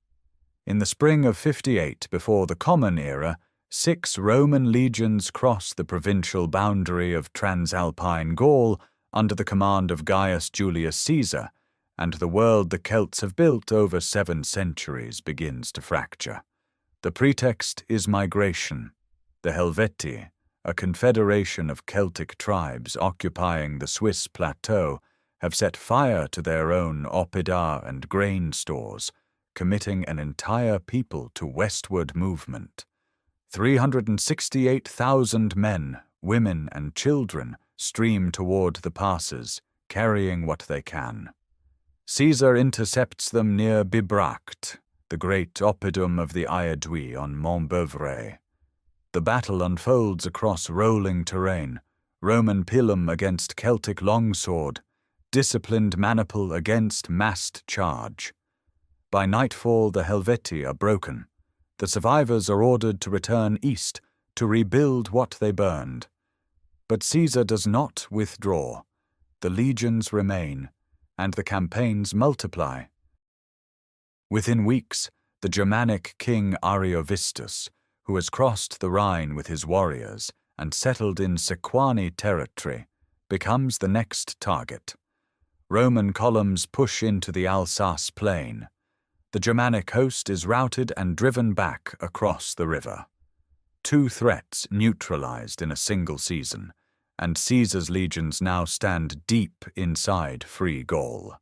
In the spring of 58 before the Common Era, 6 Roman legions cross the provincial boundary of Transalpine Gaul under the command of Gaius Julius Caesar, and the world the Celts have built over 7 centuries begins to fracture. The pretext is migration. The Helvetii, a confederation of Celtic tribes occupying the Swiss plateau, have set fire to their own oppida and grain stores, committing an entire people to westward movement. 368,000 men, women, and children stream toward the passes, carrying what they can. Caesar intercepts them near Bibracte, the great oppidum of the Aedui on Montbeuvray. The battle unfolds across rolling terrain, Roman pilum against Celtic longsword, disciplined maniple against massed charge. By nightfall the Helvetii are broken. The survivors are ordered to return east to rebuild what they burned. But Caesar does not withdraw. The legions remain, and the campaigns multiply. Within weeks, the Germanic king Ariovistus, who has crossed the Rhine with his warriors and settled in Sequani territory, becomes the next target. Roman columns push into the Alsace plain. The Germanic host is routed and driven back across the river. Two threats neutralized in a single season, and Caesar's legions now stand deep inside Free Gaul.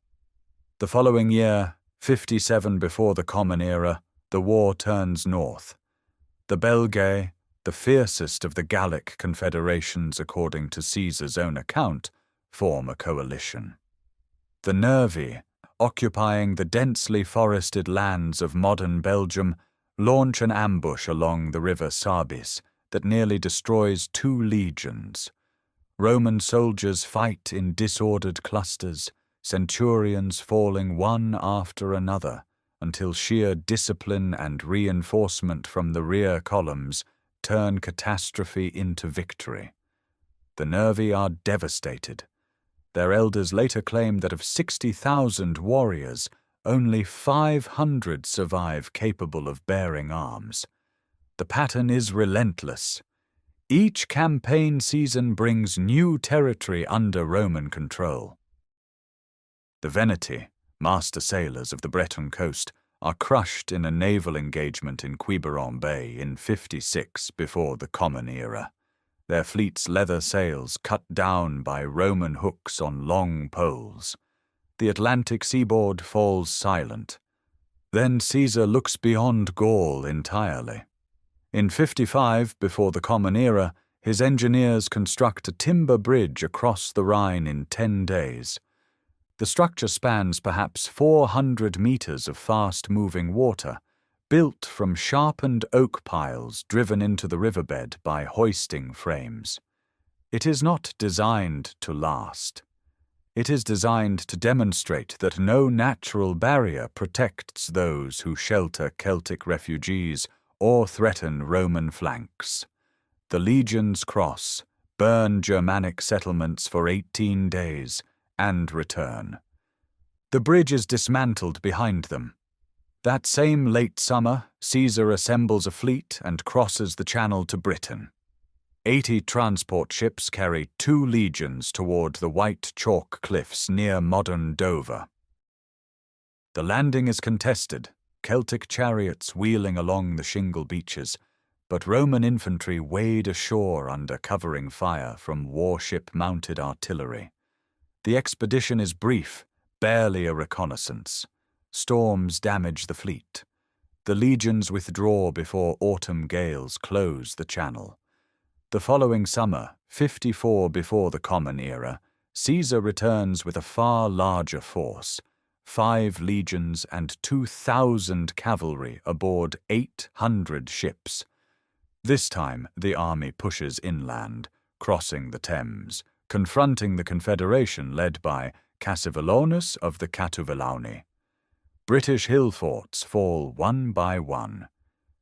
The following year, 57 before the Common Era, the war turns north. The Belgae, the fiercest of the Gallic confederations according to Caesar's own account, form a coalition. The Nervi, occupying the densely forested lands of modern Belgium, launch an ambush along the river Sabis that nearly destroys 2 legions. Roman soldiers fight in disordered clusters, centurions falling one after another, until sheer discipline and reinforcement from the rear columns turn catastrophe into victory. The Nervi are devastated. Their elders later claim that of 60,000 warriors, only 500 survive capable of bearing arms. The pattern is relentless. Each campaign season brings new territory under Roman control. The Veneti, master sailors of the Breton coast, are crushed in a naval engagement in Quiberon Bay in 56 before the Common Era. Their fleet's leather sails cut down by Roman hooks on long poles. The Atlantic seaboard falls silent. Then Caesar looks beyond Gaul entirely. In 55 before the Common Era, his engineers construct a timber bridge across the Rhine in 10 days. The structure spans perhaps 400 meters of fast-moving water, built from sharpened oak piles driven into the riverbed by hoisting frames. It is not designed to last. It is designed to demonstrate that no natural barrier protects those who shelter Celtic refugees or threaten Roman flanks. The legions cross, burn Germanic settlements for 18 days, and return. The bridge is dismantled behind them. That same late summer, Caesar assembles a fleet and crosses the Channel to Britain. 80 transport ships carry 2 legions toward the white chalk cliffs near modern Dover. The landing is contested, Celtic chariots wheeling along the shingle beaches, but Roman infantry wade ashore under covering fire from warship-mounted artillery. The expedition is brief, barely a reconnaissance. Storms damage the fleet. The legions withdraw before autumn gales close the channel. The following summer, 54 before the Common Era, Caesar returns with a far larger force, 5 legions and 2,000 cavalry aboard 800 ships. This time, the army pushes inland, crossing the Thames, confronting the confederation led by Cassivellaunus of the Catuvellauni. British Hillforts fall one by one.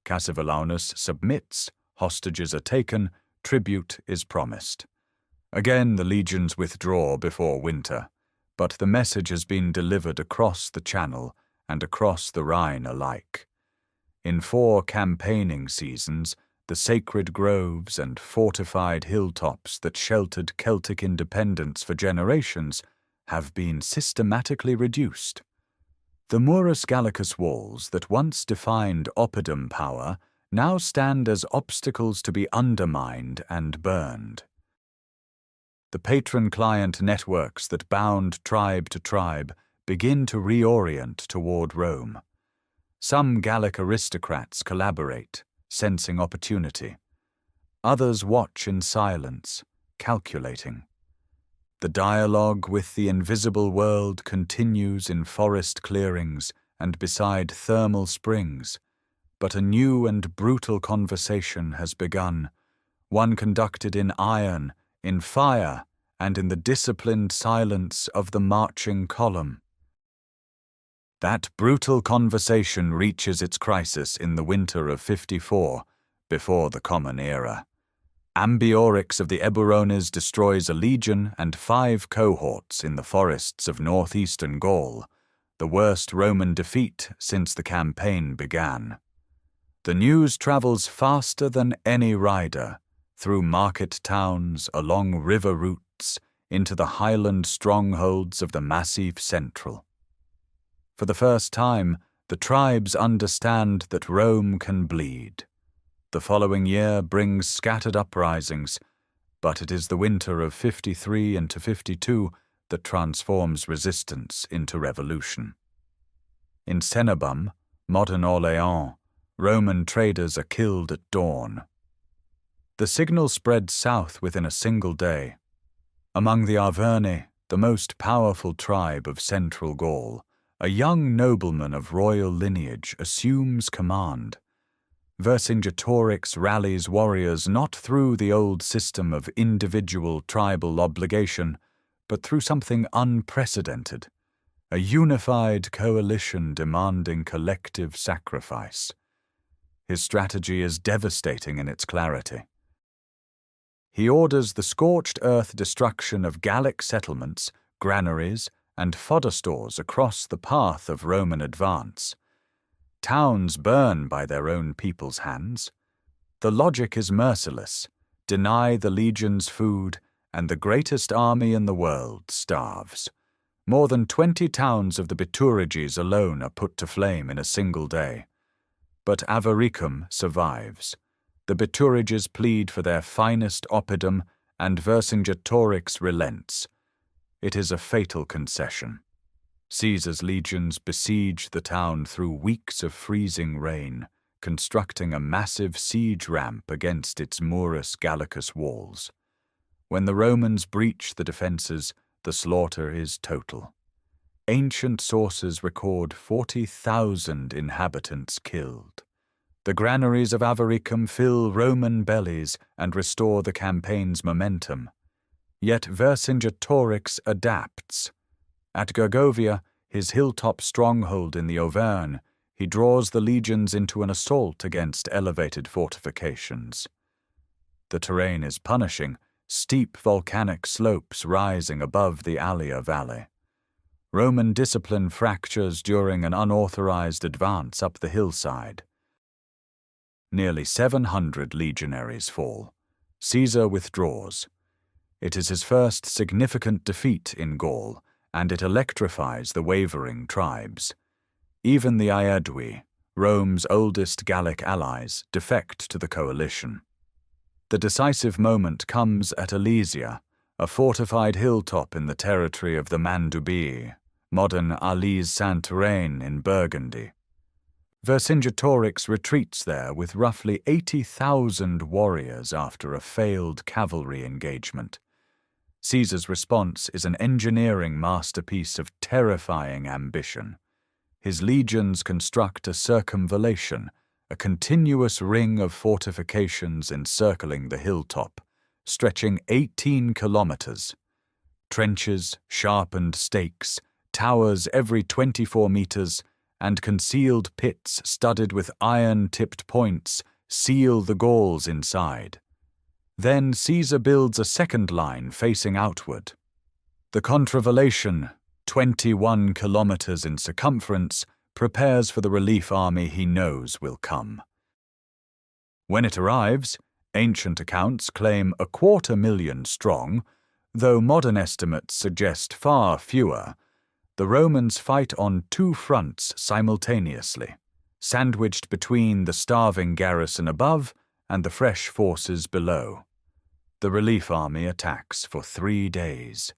Cassivellaunus submits, hostages are taken, tribute is promised. Again the legions withdraw before winter, but the message has been delivered across the Channel and across the Rhine alike. In 4 campaigning seasons, the sacred groves and fortified hilltops that sheltered Celtic independence for generations have been systematically reduced. The Murus Gallicus walls that once defined oppidum power now stand as obstacles to be undermined and burned. The patron-client networks that bound tribe to tribe begin to reorient toward Rome. Some Gallic aristocrats collaborate, sensing opportunity. Others watch in silence, calculating. The dialogue with the invisible world continues in forest clearings and beside thermal springs, but a new and brutal conversation has begun, one conducted in iron, in fire, and in the disciplined silence of the marching column. That brutal conversation reaches its crisis in the winter of 54, before the Common Era. Ambiorix of the Eburones destroys a legion and 5 cohorts in the forests of northeastern Gaul. the worst Roman defeat since the campaign began. The news travels faster than any rider, through market towns, along river routes, into the highland strongholds of the Massif Central. For the first time, the tribes understand that Rome can bleed. The following year brings scattered uprisings, but it is the winter of 53 into 52 that transforms resistance into revolution. In Cenabum, modern Orléans, Roman traders are killed at dawn. The signal spreads south within a single day. Among the Arverni, the most powerful tribe of central Gaul, a young nobleman of royal lineage assumes command. Vercingetorix rallies warriors not through the old system of individual tribal obligation, but through something unprecedented, a unified coalition demanding collective sacrifice. His strategy is devastating in its clarity. He orders the scorched earth destruction of Gallic settlements, granaries, and fodder stores across the path of Roman advance. Towns burn by their own people's hands. The logic is merciless: deny the legions food, and the greatest army in the world starves. More than 20 towns of the Bituriges alone are put to flame in a single day. But Avaricum survives. The Bituriges plead for their finest oppidum, and Vercingetorix relents. It is a fatal concession. Caesar's legions besiege the town through weeks of freezing rain, constructing a massive siege ramp against its Murus Gallicus walls. When the Romans breach the defences, the slaughter is total. Ancient sources record 40,000 inhabitants killed. The granaries of Avaricum fill Roman bellies and restore the campaign's momentum. Yet Vercingetorix adapts. At Gergovia, his hilltop stronghold in the Auvergne, he draws the legions into an assault against elevated fortifications. The terrain is punishing, steep volcanic slopes rising above the Allia Valley. Roman discipline fractures during an unauthorized advance up the hillside. Nearly 700 legionaries fall. Caesar withdraws. It is his first significant defeat in Gaul, and it electrifies the wavering tribes. Even the Aedui, Rome's oldest Gallic allies, defect to the coalition. The decisive moment comes at Alesia, a fortified hilltop in the territory of the Mandubii, modern Alise-Saint-Reine in Burgundy. Vercingetorix retreats there with roughly 80,000 warriors after a failed cavalry engagement. Caesar's response is an engineering masterpiece of terrifying ambition. His legions construct a circumvallation, a continuous ring of fortifications encircling the hilltop, stretching 18 kilometers. Trenches, sharpened stakes, towers every 24 meters, and concealed pits studded with iron-tipped points seal the Gauls inside. Then Caesar builds a second line facing outward. The contravallation, 21 kilometers in circumference, prepares for the relief army he knows will come. When it arrives, ancient accounts claim 250,000 strong, though modern estimates suggest far fewer. The Romans fight on two fronts simultaneously, sandwiched between the starving garrison above and the fresh forces below. The relief army attacks for 3 days.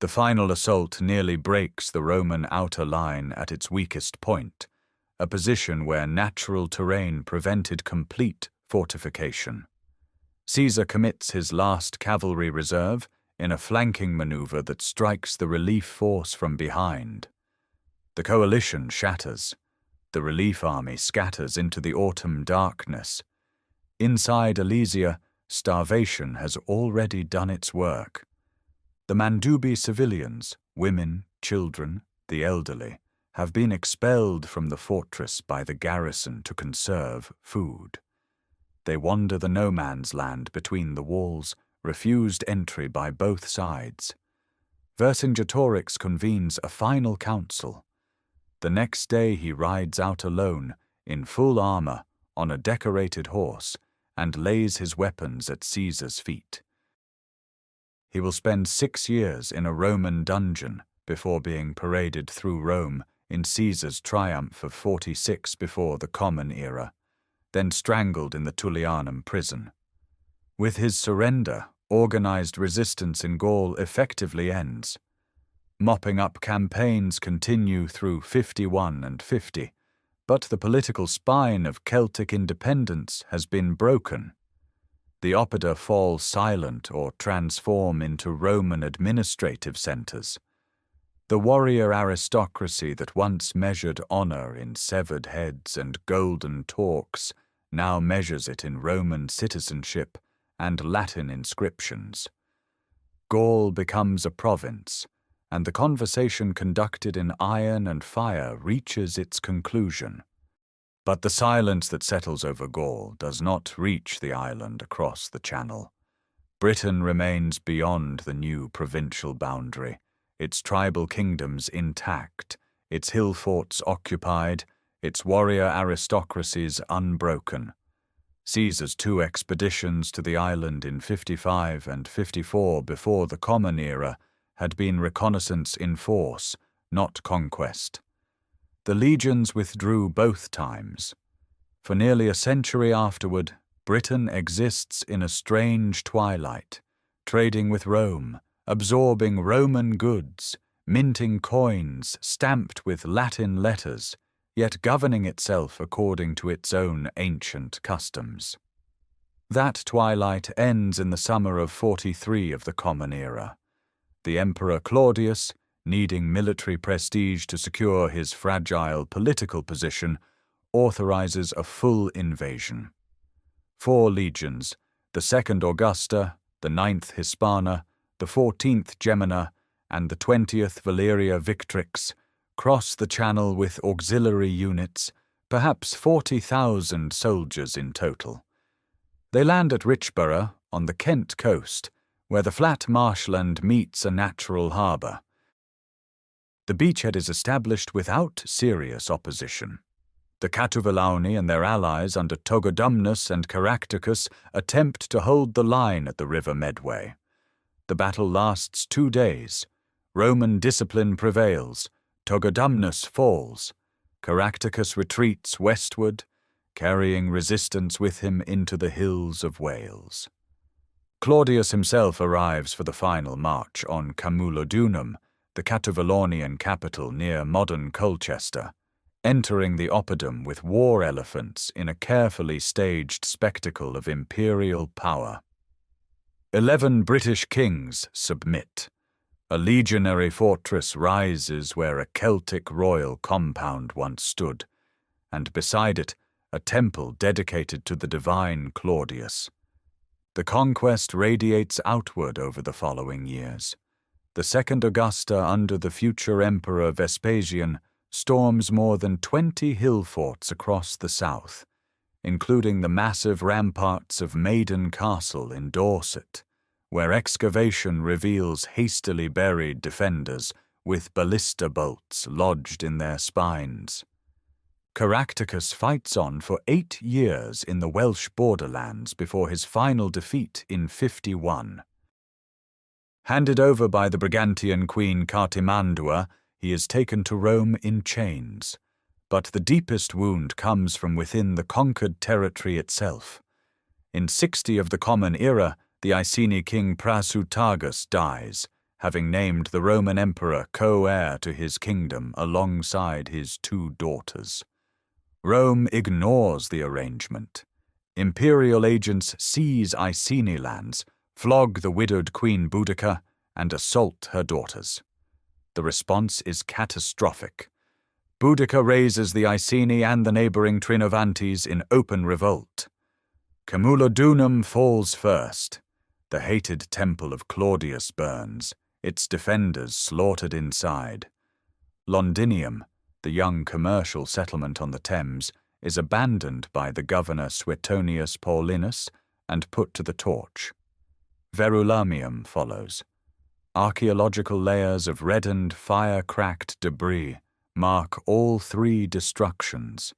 The final assault nearly breaks the Roman outer line at its weakest point, a position where natural terrain prevented complete fortification. Caesar commits his last cavalry reserve in a flanking maneuver that strikes the relief force from behind. The coalition shatters. The relief army scatters into the autumn darkness. Inside Alesia, starvation has already done its work. The Mandubii civilians, women, children, the elderly, have been expelled from the fortress by the garrison to conserve food. They wander the no-man's land between the walls, refused entry by both sides. Vercingetorix convenes a final council. The next day he rides out alone, in full armor, on a decorated horse, and lays his weapons at Caesar's feet. He will spend 6 years in a Roman dungeon before being paraded through Rome in Caesar's triumph of 46 before the Common Era, then strangled in the Tullianum prison. With his surrender, organized resistance in Gaul effectively ends. Mopping up campaigns continue through 51 and 50, but the political spine of Celtic independence has been broken. The oppida fall silent or transform into Roman administrative centers. The warrior aristocracy that once measured honor in severed heads and golden torques now measures it in Roman citizenship and Latin inscriptions. Gaul becomes a province, and the conversation conducted in iron and fire reaches its conclusion. But the silence that settles over Gaul does not reach the island across the Channel. Britain remains beyond the new provincial boundary, its tribal kingdoms intact, its Hillforts occupied, its warrior aristocracies unbroken. Caesar's 2 expeditions to the island in 55 and 54 before the Common Era had been reconnaissance in force, not conquest. The legions withdrew both times. For nearly a century afterward, Britain exists in a strange twilight, trading with Rome, absorbing Roman goods, minting coins stamped with Latin letters, yet governing itself according to its own ancient customs. That twilight ends in the summer of 43 of the Common Era. The Emperor Claudius, needing military prestige to secure his fragile political position, authorizes a full invasion. 4 legions, the 2nd Augusta, the 9th Hispana, the 14th Gemina, and the 20th Valeria Victrix, cross the Channel with auxiliary units, perhaps 40,000 soldiers in total. They land at Richborough, on the Kent coast, where the flat marshland meets a natural harbour. The beachhead is established without serious opposition. The Catuvellauni and their allies under Togodumnus and Caractacus attempt to hold the line at the River Medway. The battle lasts 2 days. Roman discipline prevails. Togodumnus falls. Caractacus retreats westward, carrying resistance with him into the hills of Wales. Claudius himself arrives for the final march on Camulodunum, the Catuvellanian capital near modern Colchester, entering the oppidum with war elephants in a carefully staged spectacle of imperial power. 11 British kings submit. A legionary fortress rises where a Celtic royal compound once stood, and beside it a temple dedicated to the divine Claudius. The conquest radiates outward over the following years. The 2nd Augusta under the future Emperor Vespasian storms more than 20 hillforts across the south, including the massive ramparts of Maiden Castle in Dorset, where excavation reveals hastily buried defenders with ballista bolts lodged in their spines. Caractacus fights on for 8 years in the Welsh borderlands before his final defeat in 51. Handed over by the Brigantian queen Cartimandua, he is taken to Rome in chains. But the deepest wound comes from within the conquered territory itself. In 60 of the Common Era, the Iceni king Prasutagus dies, having named the Roman emperor co-heir to his kingdom alongside his 2 daughters. Rome ignores the arrangement. Imperial agents seize Iceni lands, flog the widowed Queen Boudica, and assault her daughters. The response is catastrophic. Boudica raises the Iceni and the neighboring Trinovantes in open revolt. Camulodunum falls first. The hated temple of Claudius burns, its defenders slaughtered inside. Londinium, the young commercial settlement on the Thames, is abandoned by the governor Suetonius Paulinus and put to the torch. Verulamium follows. Archaeological layers of reddened, fire-cracked debris mark all three destructions,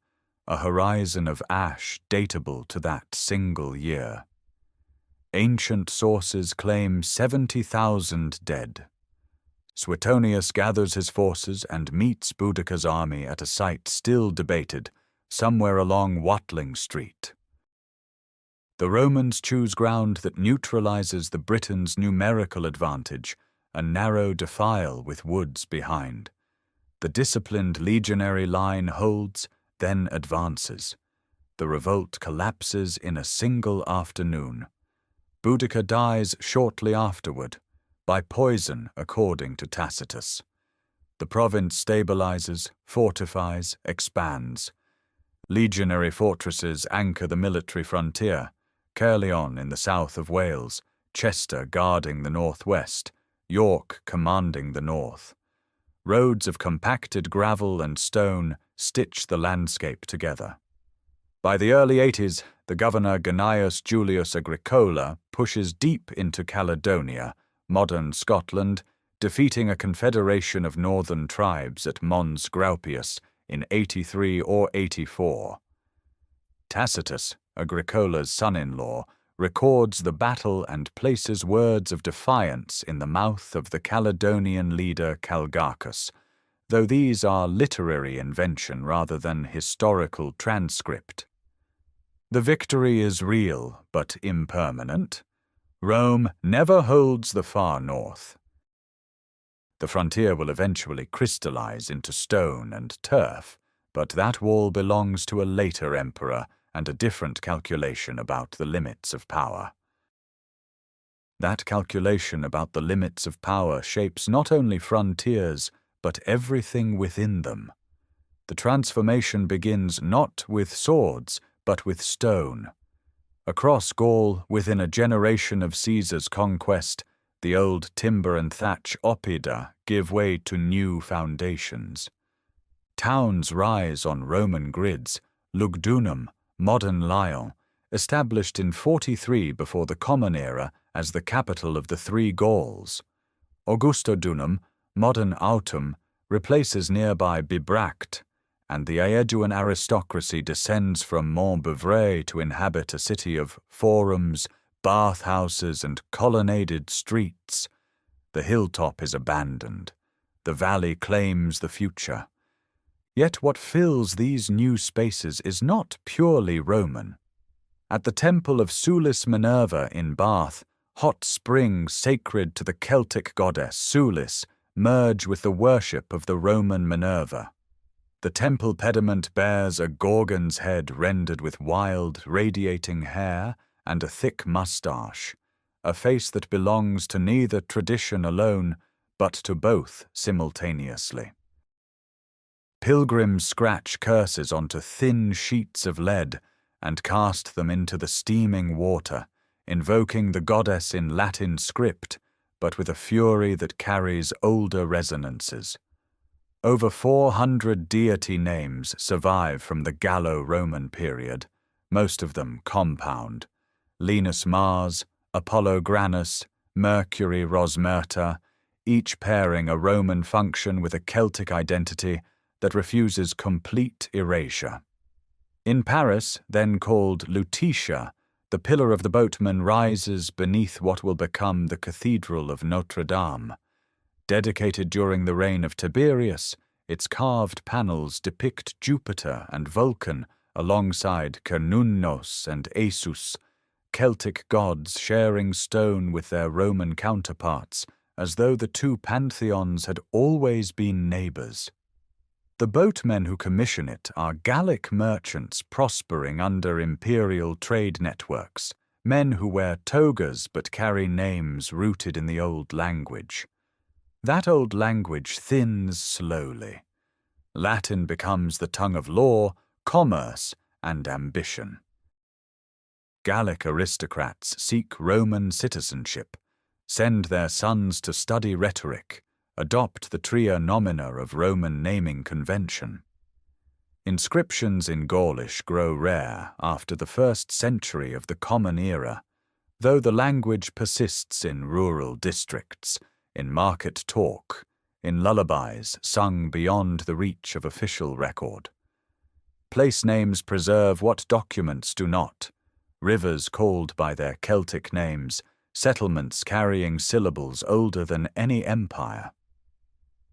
a horizon of ash datable to that single year. Ancient sources claim 70,000 dead. Suetonius gathers his forces and meets Boudicca's army at a site still debated, somewhere along Watling Street. The Romans choose ground that neutralizes the Britons' numerical advantage, a narrow defile with woods behind. The disciplined legionary line holds, then advances. The revolt collapses in a single afternoon. Boudicca dies shortly afterward, by poison according to Tacitus. The province stabilizes, fortifies, expands. Legionary fortresses anchor the military frontier, Caerleon in the south of Wales, Chester guarding the northwest, York commanding the north. Roads of compacted gravel and stone stitch the landscape together. By the early 80s, the governor Gnaeus Julius Agricola pushes deep into Caledonia, modern Scotland, defeating a confederation of northern tribes at Mons Graupius in 83 or 84. Tacitus, Agricola's son-in-law, records the battle and places words of defiance in the mouth of the Caledonian leader Calgacus, though these are literary invention rather than historical transcript. The victory is real but impermanent. Rome never holds the far north. The frontier will eventually crystallize into stone and turf, but that wall belongs to a later emperor and a different calculation about the limits of power. That calculation about the limits of power shapes not only frontiers, but everything within them. The transformation begins not with swords, but with stone. Across Gaul, within a generation of Caesar's conquest, the old timber and thatch oppida give way to new foundations. Towns rise on Roman grids, Lugdunum, modern Lyon, established in 43 before the Common Era as the capital of the three Gauls. Augustodunum, modern Autumn, replaces nearby Bibracte, and the Aeduan aristocracy descends from Montbeuvray to inhabit a city of forums, bathhouses, and colonnaded streets. The hilltop is abandoned. The valley claims the future. Yet what fills these new spaces is not purely Roman. At the temple of Sulis Minerva in Bath, hot springs sacred to the Celtic goddess Sulis merge with the worship of the Roman Minerva. The temple pediment bears a Gorgon's head rendered with wild, radiating hair and a thick moustache, a face that belongs to neither tradition alone, but to both simultaneously. Pilgrims scratch curses onto thin sheets of lead and cast them into the steaming water, invoking the goddess in Latin script, but with a fury that carries older resonances. Over 400 deity names survive from the Gallo-Roman period, most of them compound. Linus Mars, Apollo Granus, Mercury Rosmerta, each pairing a Roman function with a Celtic identity that refuses complete erasure. In Paris, then called Lutetia, the Pillar of the Boatman rises beneath what will become the Cathedral of Notre Dame. Dedicated during the reign of Tiberius, its carved panels depict Jupiter and Vulcan alongside Cernunnos and Asus, Celtic gods sharing stone with their Roman counterparts, as though the two pantheons had always been neighbors. The boatmen who commission it are Gallic merchants prospering under imperial trade networks, men who wear togas but carry names rooted in the old language. That old language thins slowly. Latin becomes the tongue of law, commerce, and ambition. Gallic aristocrats seek Roman citizenship, send their sons to study rhetoric, adopt the tria nomina of Roman naming convention. Inscriptions in Gaulish grow rare after the 1st century of the Common Era, though the language persists in rural districts, in market talk, in lullabies sung beyond the reach of official record. Place names preserve what documents do not, rivers called by their Celtic names, settlements carrying syllables older than any empire.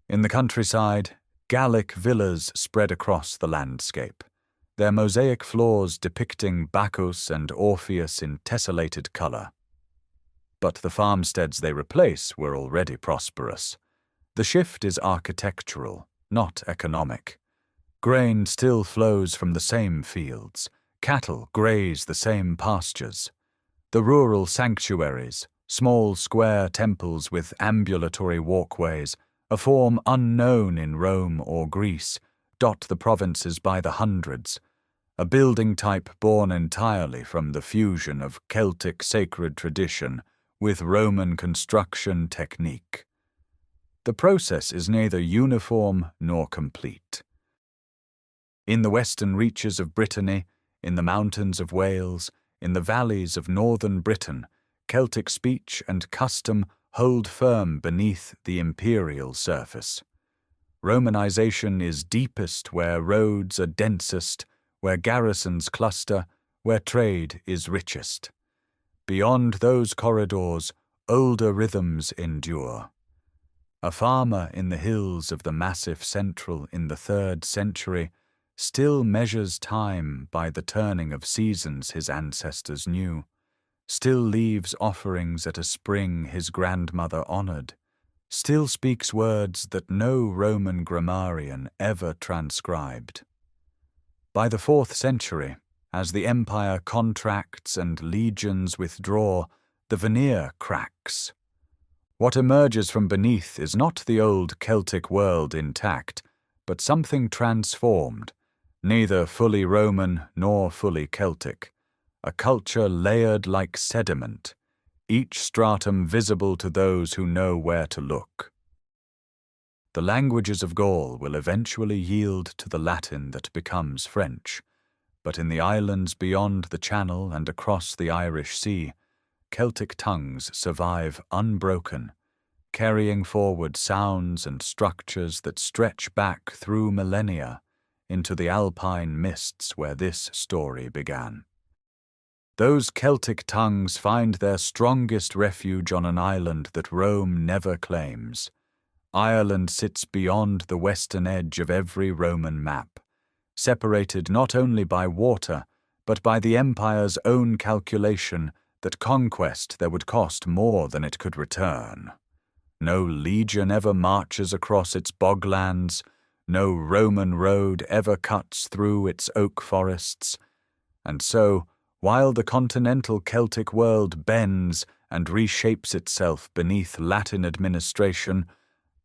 In the countryside, Gallic villas spread across the landscape, their mosaic floors depicting Bacchus and Orpheus in tessellated colour. But the farmsteads they replace were already prosperous. The shift is architectural, not economic. Grain still flows from the same fields, cattle graze the same pastures. The rural sanctuaries, small square temples with ambulatory walkways, a form unknown in Rome or Greece, dot the provinces by the hundreds, a building type born entirely from the fusion of Celtic sacred tradition with Roman construction technique. The process is neither uniform nor complete. In the western reaches of Brittany, in the mountains of Wales, in the valleys of northern Britain, Celtic speech and custom hold firm beneath the imperial surface. Romanization is deepest where roads are densest, where garrisons cluster, where trade is richest. Beyond those corridors, older rhythms endure. A farmer in the hills of the massif central in the 3rd century still measures time by the turning of seasons his ancestors knew, still leaves offerings at a spring his grandmother honored, still speaks words that no Roman grammarian ever transcribed. By the 4th century, as the empire contracts and legions withdraw, the veneer cracks. What emerges from beneath is not the old Celtic world intact, but something transformed, neither fully Roman nor fully Celtic, a culture layered like sediment, each stratum visible to those who know where to look. The languages of Gaul will eventually yield to the Latin that becomes French, but in the islands beyond the Channel and across the Irish Sea, Celtic tongues survive unbroken, carrying forward sounds and structures that stretch back through millennia into the alpine mists where this story began. Those Celtic tongues find their strongest refuge on an island that Rome never claims. Ireland sits beyond the western edge of every Roman map, separated not only by water, but by the empire's own calculation that conquest there would cost more than it could return. No legion ever marches across its boglands, no Roman road ever cuts through its oak forests, and so, while the continental Celtic world bends and reshapes itself beneath Latin administration,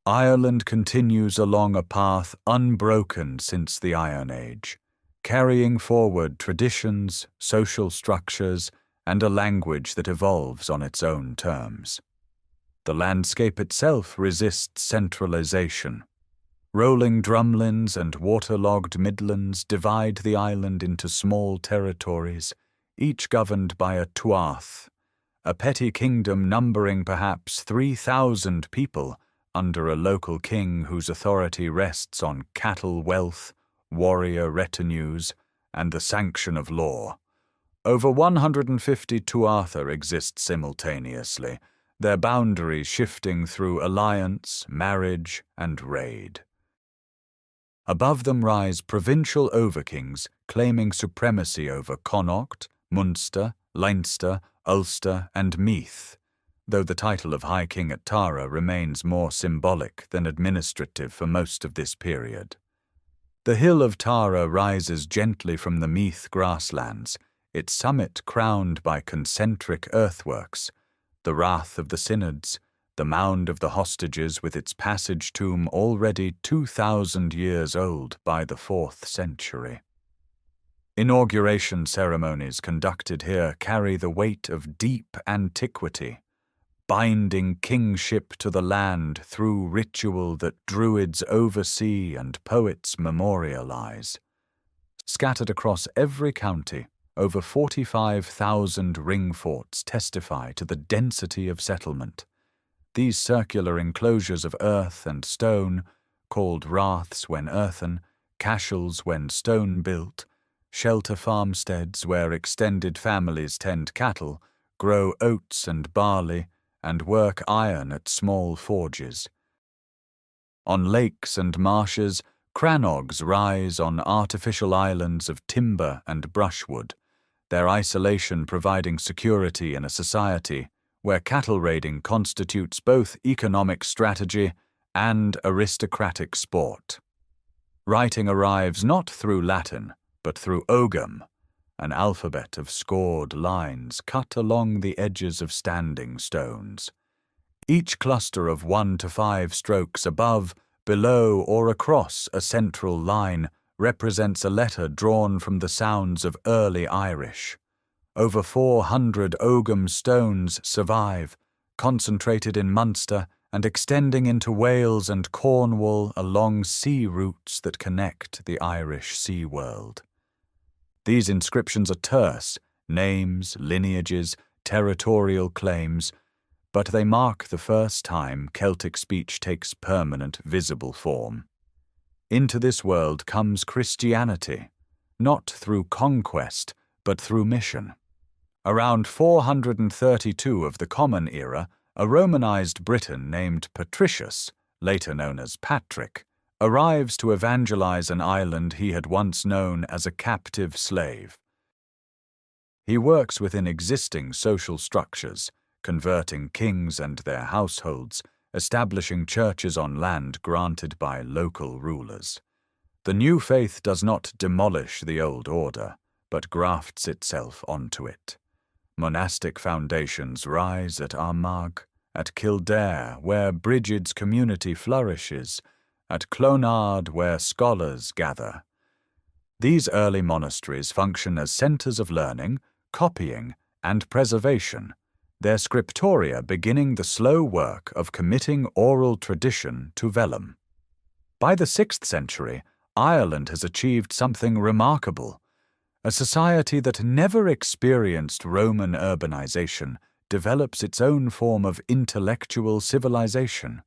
Ireland continues along a path unbroken since the Iron Age, carrying forward traditions, social structures, and a language that evolves on its own terms. The landscape itself resists centralization. Rolling drumlins and waterlogged midlands divide the island into small territories, each governed by a tuath, a petty kingdom numbering perhaps 3,000 people, under a local king whose authority rests on cattle wealth, warrior retinues, and the sanction of law. Over 150 tuatha exist simultaneously, their boundaries shifting through alliance, marriage, and raid. Above them rise provincial overkings claiming supremacy over Connaught, Munster, Leinster, Ulster, and Meath, though the title of High King at Tara remains more symbolic than administrative for most of this period. The hill of Tara rises gently from the Meath grasslands, its summit crowned by concentric earthworks, the Rath of the Synods, the Mound of the Hostages with its passage tomb already 2,000 years old by the 4th century. Inauguration ceremonies conducted here carry the weight of deep antiquity, binding kingship to the land through ritual that druids oversee and poets memorialize. Scattered across every county, over 45,000 ring forts testify to the density of settlement. These circular enclosures of earth and stone, called raths when earthen, cashels when stone-built, shelter farmsteads where extended families tend cattle, grow oats and barley, and work iron at small forges. On lakes and marshes, crannogs rise on artificial islands of timber and brushwood, their isolation providing security in a society where cattle raiding constitutes both economic strategy and aristocratic sport. Writing arrives not through Latin, but through ogam, an alphabet of scored lines cut along the edges of standing stones. Each cluster of 1 to 5 strokes above, below, or across a central line represents a letter drawn from the sounds of early Irish. Over 400 ogam stones survive, concentrated in Munster and extending into Wales and Cornwall along sea routes that connect the Irish sea world. These inscriptions are terse, names, lineages, territorial claims, but they mark the first time Celtic speech takes permanent, visible form. Into this world comes Christianity, not through conquest, but through mission. Around 432 of the Common Era, a Romanized Briton named Patricius, later known as Patrick, arrives to evangelize an island he had once known as a captive slave. He works within existing social structures, converting kings and their households, establishing churches on land granted by local rulers. The new faith does not demolish the old order, but grafts itself onto it. Monastic foundations rise at Armagh, at Kildare, where Brigid's community flourishes, at Clonard, where scholars gather. These early monasteries function as centers of learning, copying, and preservation, their scriptoria beginning the slow work of committing oral tradition to vellum. By the 6th century, Ireland has achieved something remarkable. A society that never experienced Roman urbanization develops its own form of intellectual civilization.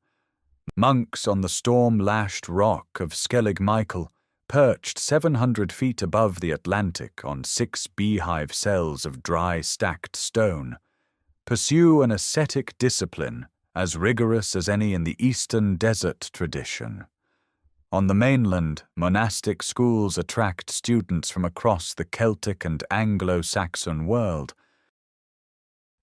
Monks on the storm-lashed rock of Skellig Michael, perched 700 feet above the Atlantic on 6 beehive cells of dry stacked stone, pursue an ascetic discipline as rigorous as any in the Eastern desert tradition. On the mainland, monastic schools attract students from across the Celtic and Anglo-Saxon world.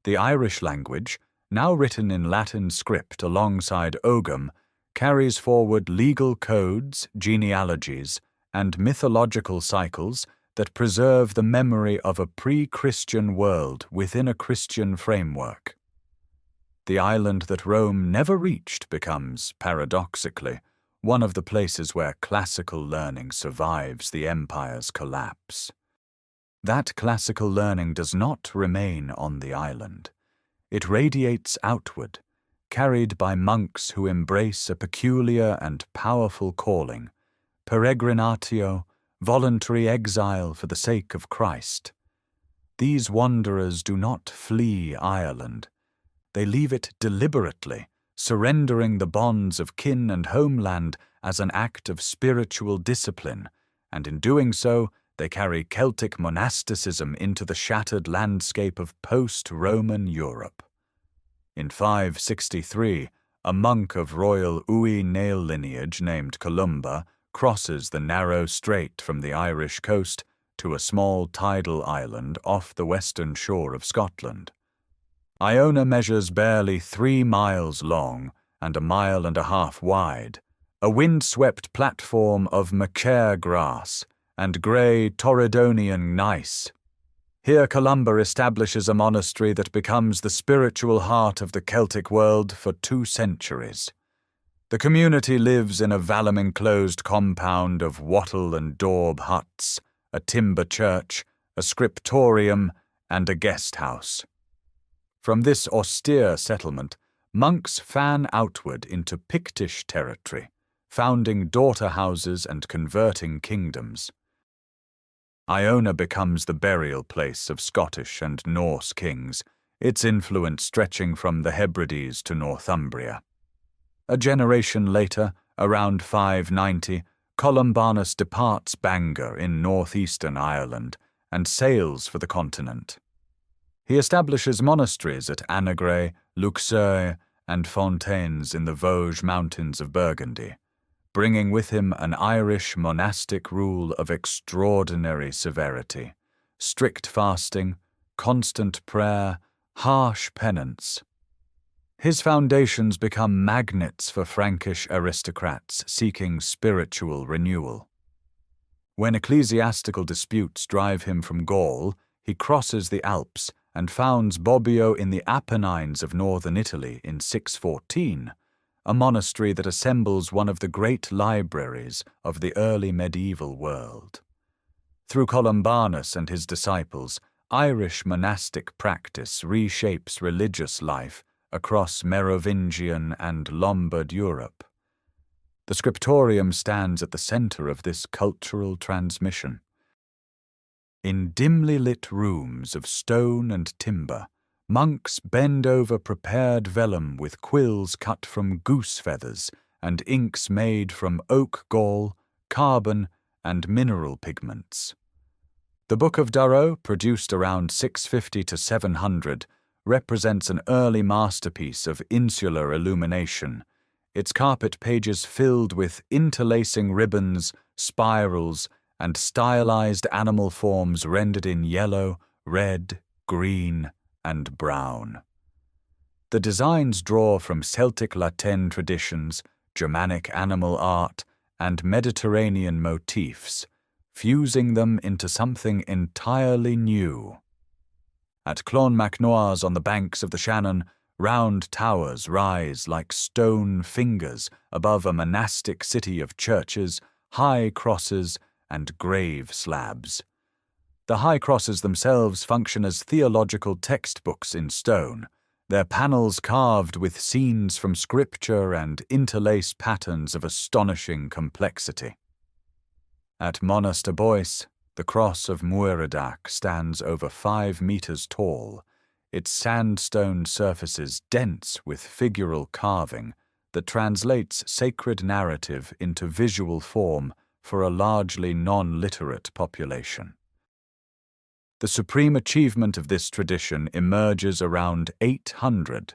The Irish language, now written in Latin script alongside ogam, carries forward legal codes, genealogies, and mythological cycles that preserve the memory of a pre-Christian world within a Christian framework. The island that Rome never reached becomes, paradoxically, one of the places where classical learning survives the empire's collapse. That classical learning does not remain on the island. It radiates outward, carried by monks who embrace a peculiar and powerful calling, peregrinatio, voluntary exile for the sake of Christ. These wanderers do not flee Ireland. They leave it deliberately, surrendering the bonds of kin and homeland as an act of spiritual discipline, and in doing so, they carry Celtic monasticism into the shattered landscape of post-Roman Europe. In 563, a monk of royal Uí Néill lineage named Columba crosses the narrow strait from the Irish coast to a small tidal island off the western shore of Scotland. Iona measures barely 3 miles long and 1.5 miles wide, a wind-swept platform of macaire grass and grey Torridonian gneiss. Here Columba establishes a monastery that becomes the spiritual heart of the Celtic world for 2 centuries. The community lives in a vallum-enclosed compound of wattle and daub huts, a timber church, a scriptorium, and a guest house. From this austere settlement, monks fan outward into Pictish territory, founding daughter houses and converting kingdoms. Iona becomes the burial place of Scottish and Norse kings, its influence stretching from the Hebrides to Northumbria. A generation later, around 590, Columbanus departs Bangor in northeastern Ireland and sails for the continent. He establishes monasteries at Annegray, Luxeuil, and Fontaines in the Vosges mountains of Burgundy, bringing with him an Irish monastic rule of extraordinary severity, strict fasting, constant prayer, harsh penance. His foundations become magnets for Frankish aristocrats seeking spiritual renewal. When ecclesiastical disputes drive him from Gaul, he crosses the Alps and founds Bobbio in the Apennines of northern Italy in 614, a monastery that assembles one of the great libraries of the early medieval world. Through Columbanus and his disciples, Irish monastic practice reshapes religious life across Merovingian and Lombard Europe. The scriptorium stands at the center of this cultural transmission. In dimly lit rooms of stone and timber, monks bend over prepared vellum with quills cut from goose feathers and inks made from oak gall, carbon, and mineral pigments. The Book of Durrow, produced around 650 to 700, represents an early masterpiece of insular illumination, its carpet pages filled with interlacing ribbons, spirals, and stylized animal forms rendered in yellow, red, green, and brown. The designs draw from Celtic La Tène traditions, Germanic animal art, and Mediterranean motifs, fusing them into something entirely new. At Clonmacnoise on the banks of the Shannon, round towers rise like stone fingers above a monastic city of churches, high crosses, and grave slabs. The high crosses themselves function as theological textbooks in stone, their panels carved with scenes from scripture and interlaced patterns of astonishing complexity. At Monaster Bois, the cross of Muiredac stands over 5 meters tall, its sandstone surfaces dense with figural carving that translates sacred narrative into visual form for a largely non-literate population. The supreme achievement of this tradition emerges around 800.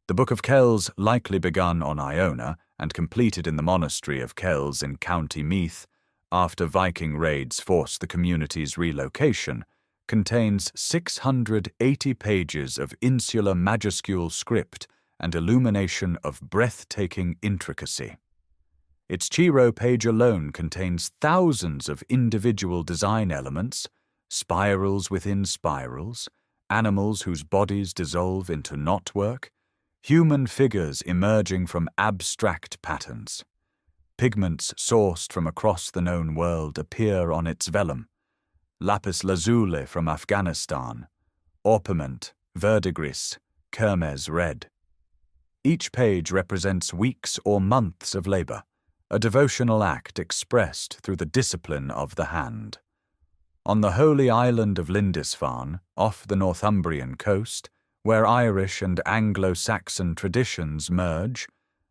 The Book of Kells, likely begun on Iona and completed in the monastery of Kells in County Meath, after Viking raids forced the community's relocation, contains 680 pages of insular majuscule script and illumination of breathtaking intricacy. Its Chiro page alone contains thousands of individual design elements, spirals within spirals, animals whose bodies dissolve into knotwork, human figures emerging from abstract patterns. Pigments sourced from across the known world appear on its vellum. Lapis lazuli from Afghanistan, orpiment, verdigris, kermes red. Each page represents weeks or months of labor, a devotional act expressed through the discipline of the hand. On the holy island of Lindisfarne, off the Northumbrian coast, where Irish and Anglo-Saxon traditions merge,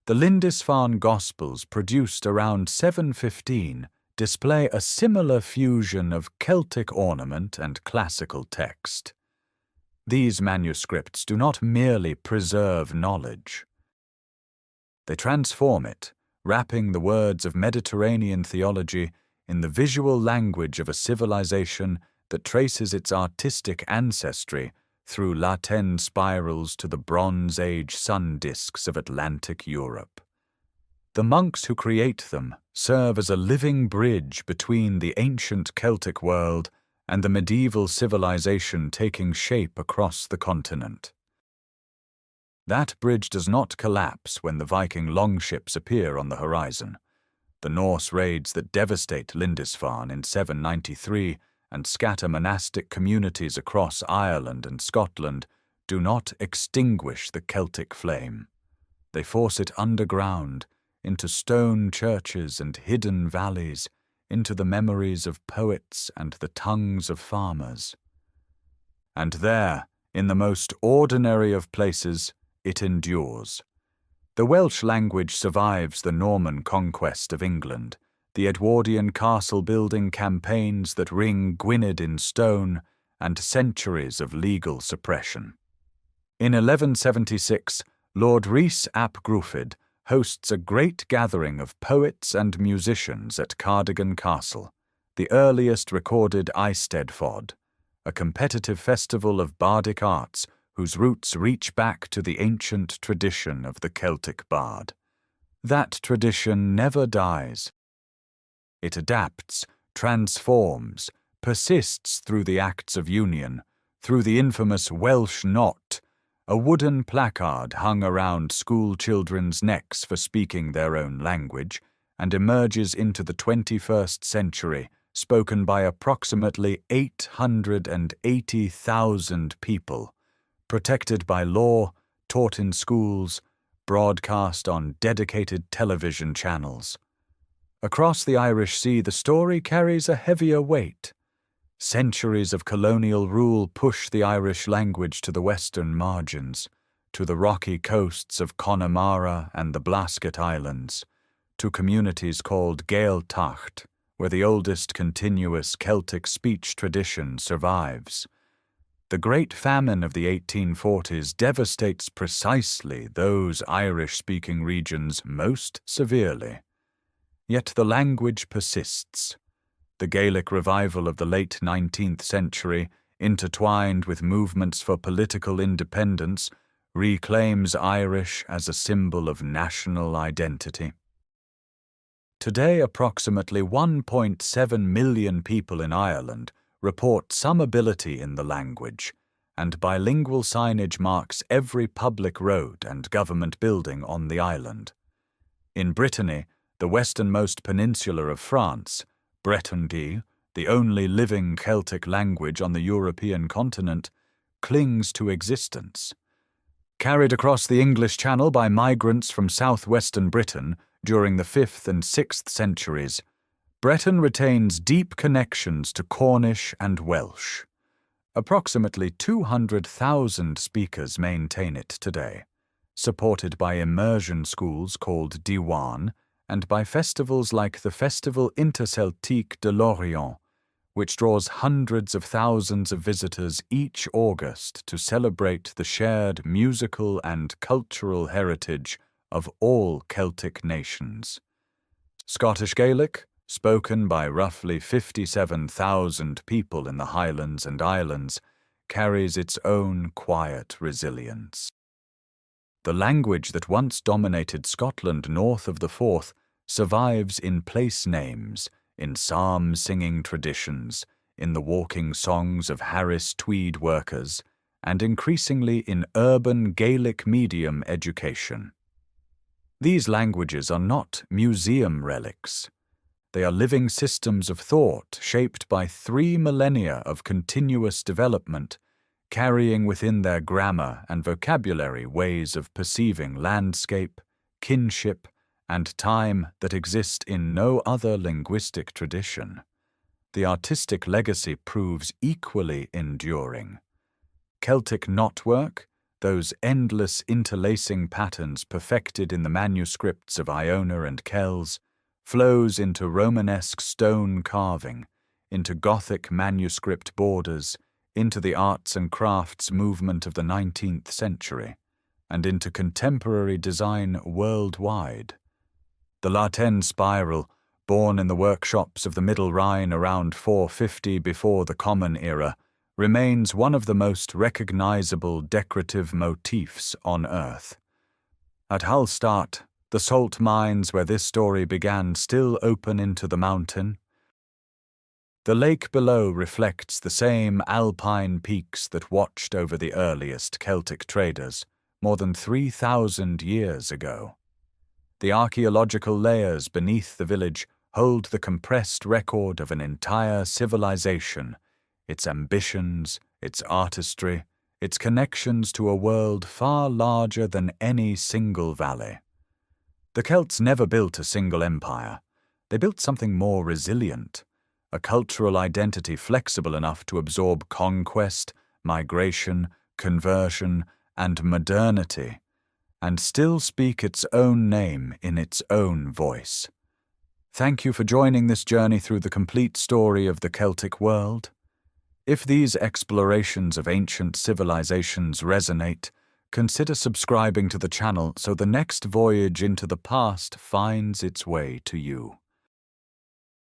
the Lindisfarne Gospels, produced around 715, display a similar fusion of Celtic ornament and classical text. These manuscripts do not merely preserve knowledge. They transform it, wrapping the words of Mediterranean theology in the visual language of a civilization that traces its artistic ancestry through La Tène spirals to the Bronze Age sun disks of Atlantic Europe. The monks who create them serve as a living bridge between the ancient Celtic world and the medieval civilization taking shape across the continent. That bridge does not collapse when the Viking longships appear on the horizon. The Norse raids that devastate Lindisfarne in 793 and scatter monastic communities across Ireland and Scotland do not extinguish the Celtic flame. They force it underground, into stone churches and hidden valleys, into the memories of poets and the tongues of farmers. And there, In the most ordinary of places, it endures. The Welsh language survives the Norman conquest of England, the Edwardian castle-building campaigns that ring Gwynedd in stone, and centuries of legal suppression. In 1176, Lord Rhys ap Gruffydd hosts a great gathering of poets and musicians at Cardigan Castle, the earliest recorded Eisteddfod, a competitive festival of bardic arts whose roots reach back to the ancient tradition of the Celtic bard. That tradition never dies. It adapts, transforms, persists through the Acts of Union, through the infamous Welsh knot, a wooden placard hung around school children's necks for speaking their own language, and emerges into the 21st century, spoken by approximately 880,000 people, protected by law, taught in schools, broadcast on dedicated television channels. Across the Irish Sea, the story carries a heavier weight. Centuries of colonial rule push the Irish language to the western margins, to the rocky coasts of Connemara and the Blasket Islands, to communities called Gaeltacht, where the oldest continuous Celtic speech tradition survives. The Great Famine of the 1840s devastates precisely those Irish-speaking regions most severely. Yet the language persists. The Gaelic revival of the late 19th century, intertwined with movements for political independence, reclaims Irish as a symbol of national identity. Today, approximately 1.7 million people in Ireland report some ability in the language, and bilingual signage marks every public road and government building on the island. In Brittany, the westernmost peninsula of France, Bretonneux, the only living Celtic language on the European continent, clings to existence. Carried across the English Channel by migrants from southwestern Britain during the 5th and 6th centuries, Breton retains deep connections to Cornish and Welsh. Approximately 200,000 speakers maintain it today, supported by immersion schools called Diwan, and by festivals like the Festival Interceltique de Lorient, which draws hundreds of thousands of visitors each August to celebrate the shared musical and cultural heritage of all Celtic nations. Scottish Gaelic, spoken by roughly 57,000 people in the Highlands and Islands, carries its own quiet resilience. The language that once dominated Scotland north of the Forth survives in place names, in psalm-singing traditions, in the walking songs of Harris Tweed workers, and increasingly in urban Gaelic medium education. These languages are not museum relics. They are living systems of thought shaped by 3 millennia of continuous development, carrying within their grammar and vocabulary ways of perceiving landscape, kinship, and time that exist in no other linguistic tradition. The artistic legacy proves equally enduring. Celtic knotwork, those endless interlacing patterns perfected in the manuscripts of Iona and Kells, flows into Romanesque stone carving, into Gothic manuscript borders, into the arts and crafts movement of the 19th century, and into contemporary design worldwide. The La Tène spiral, born in the workshops of the Middle Rhine around 450 before the Common Era, remains one of the most recognizable decorative motifs on Earth. At Hallstatt, the salt mines where this story began still open into the mountain. The lake below reflects the same alpine peaks that watched over the earliest Celtic traders more than 3,000 years ago. The archaeological layers beneath the village hold the compressed record of an entire civilization, its ambitions, its artistry, its connections to a world far larger than any single valley. The Celts never built a single empire. They built something more resilient, a cultural identity flexible enough to absorb conquest, migration, conversion, and modernity, and still speak its own name in its own voice. Thank you for joining this journey through the complete story of the Celtic world. If these explorations of ancient civilizations resonate, consider subscribing to the channel so the next voyage into the past finds its way to you.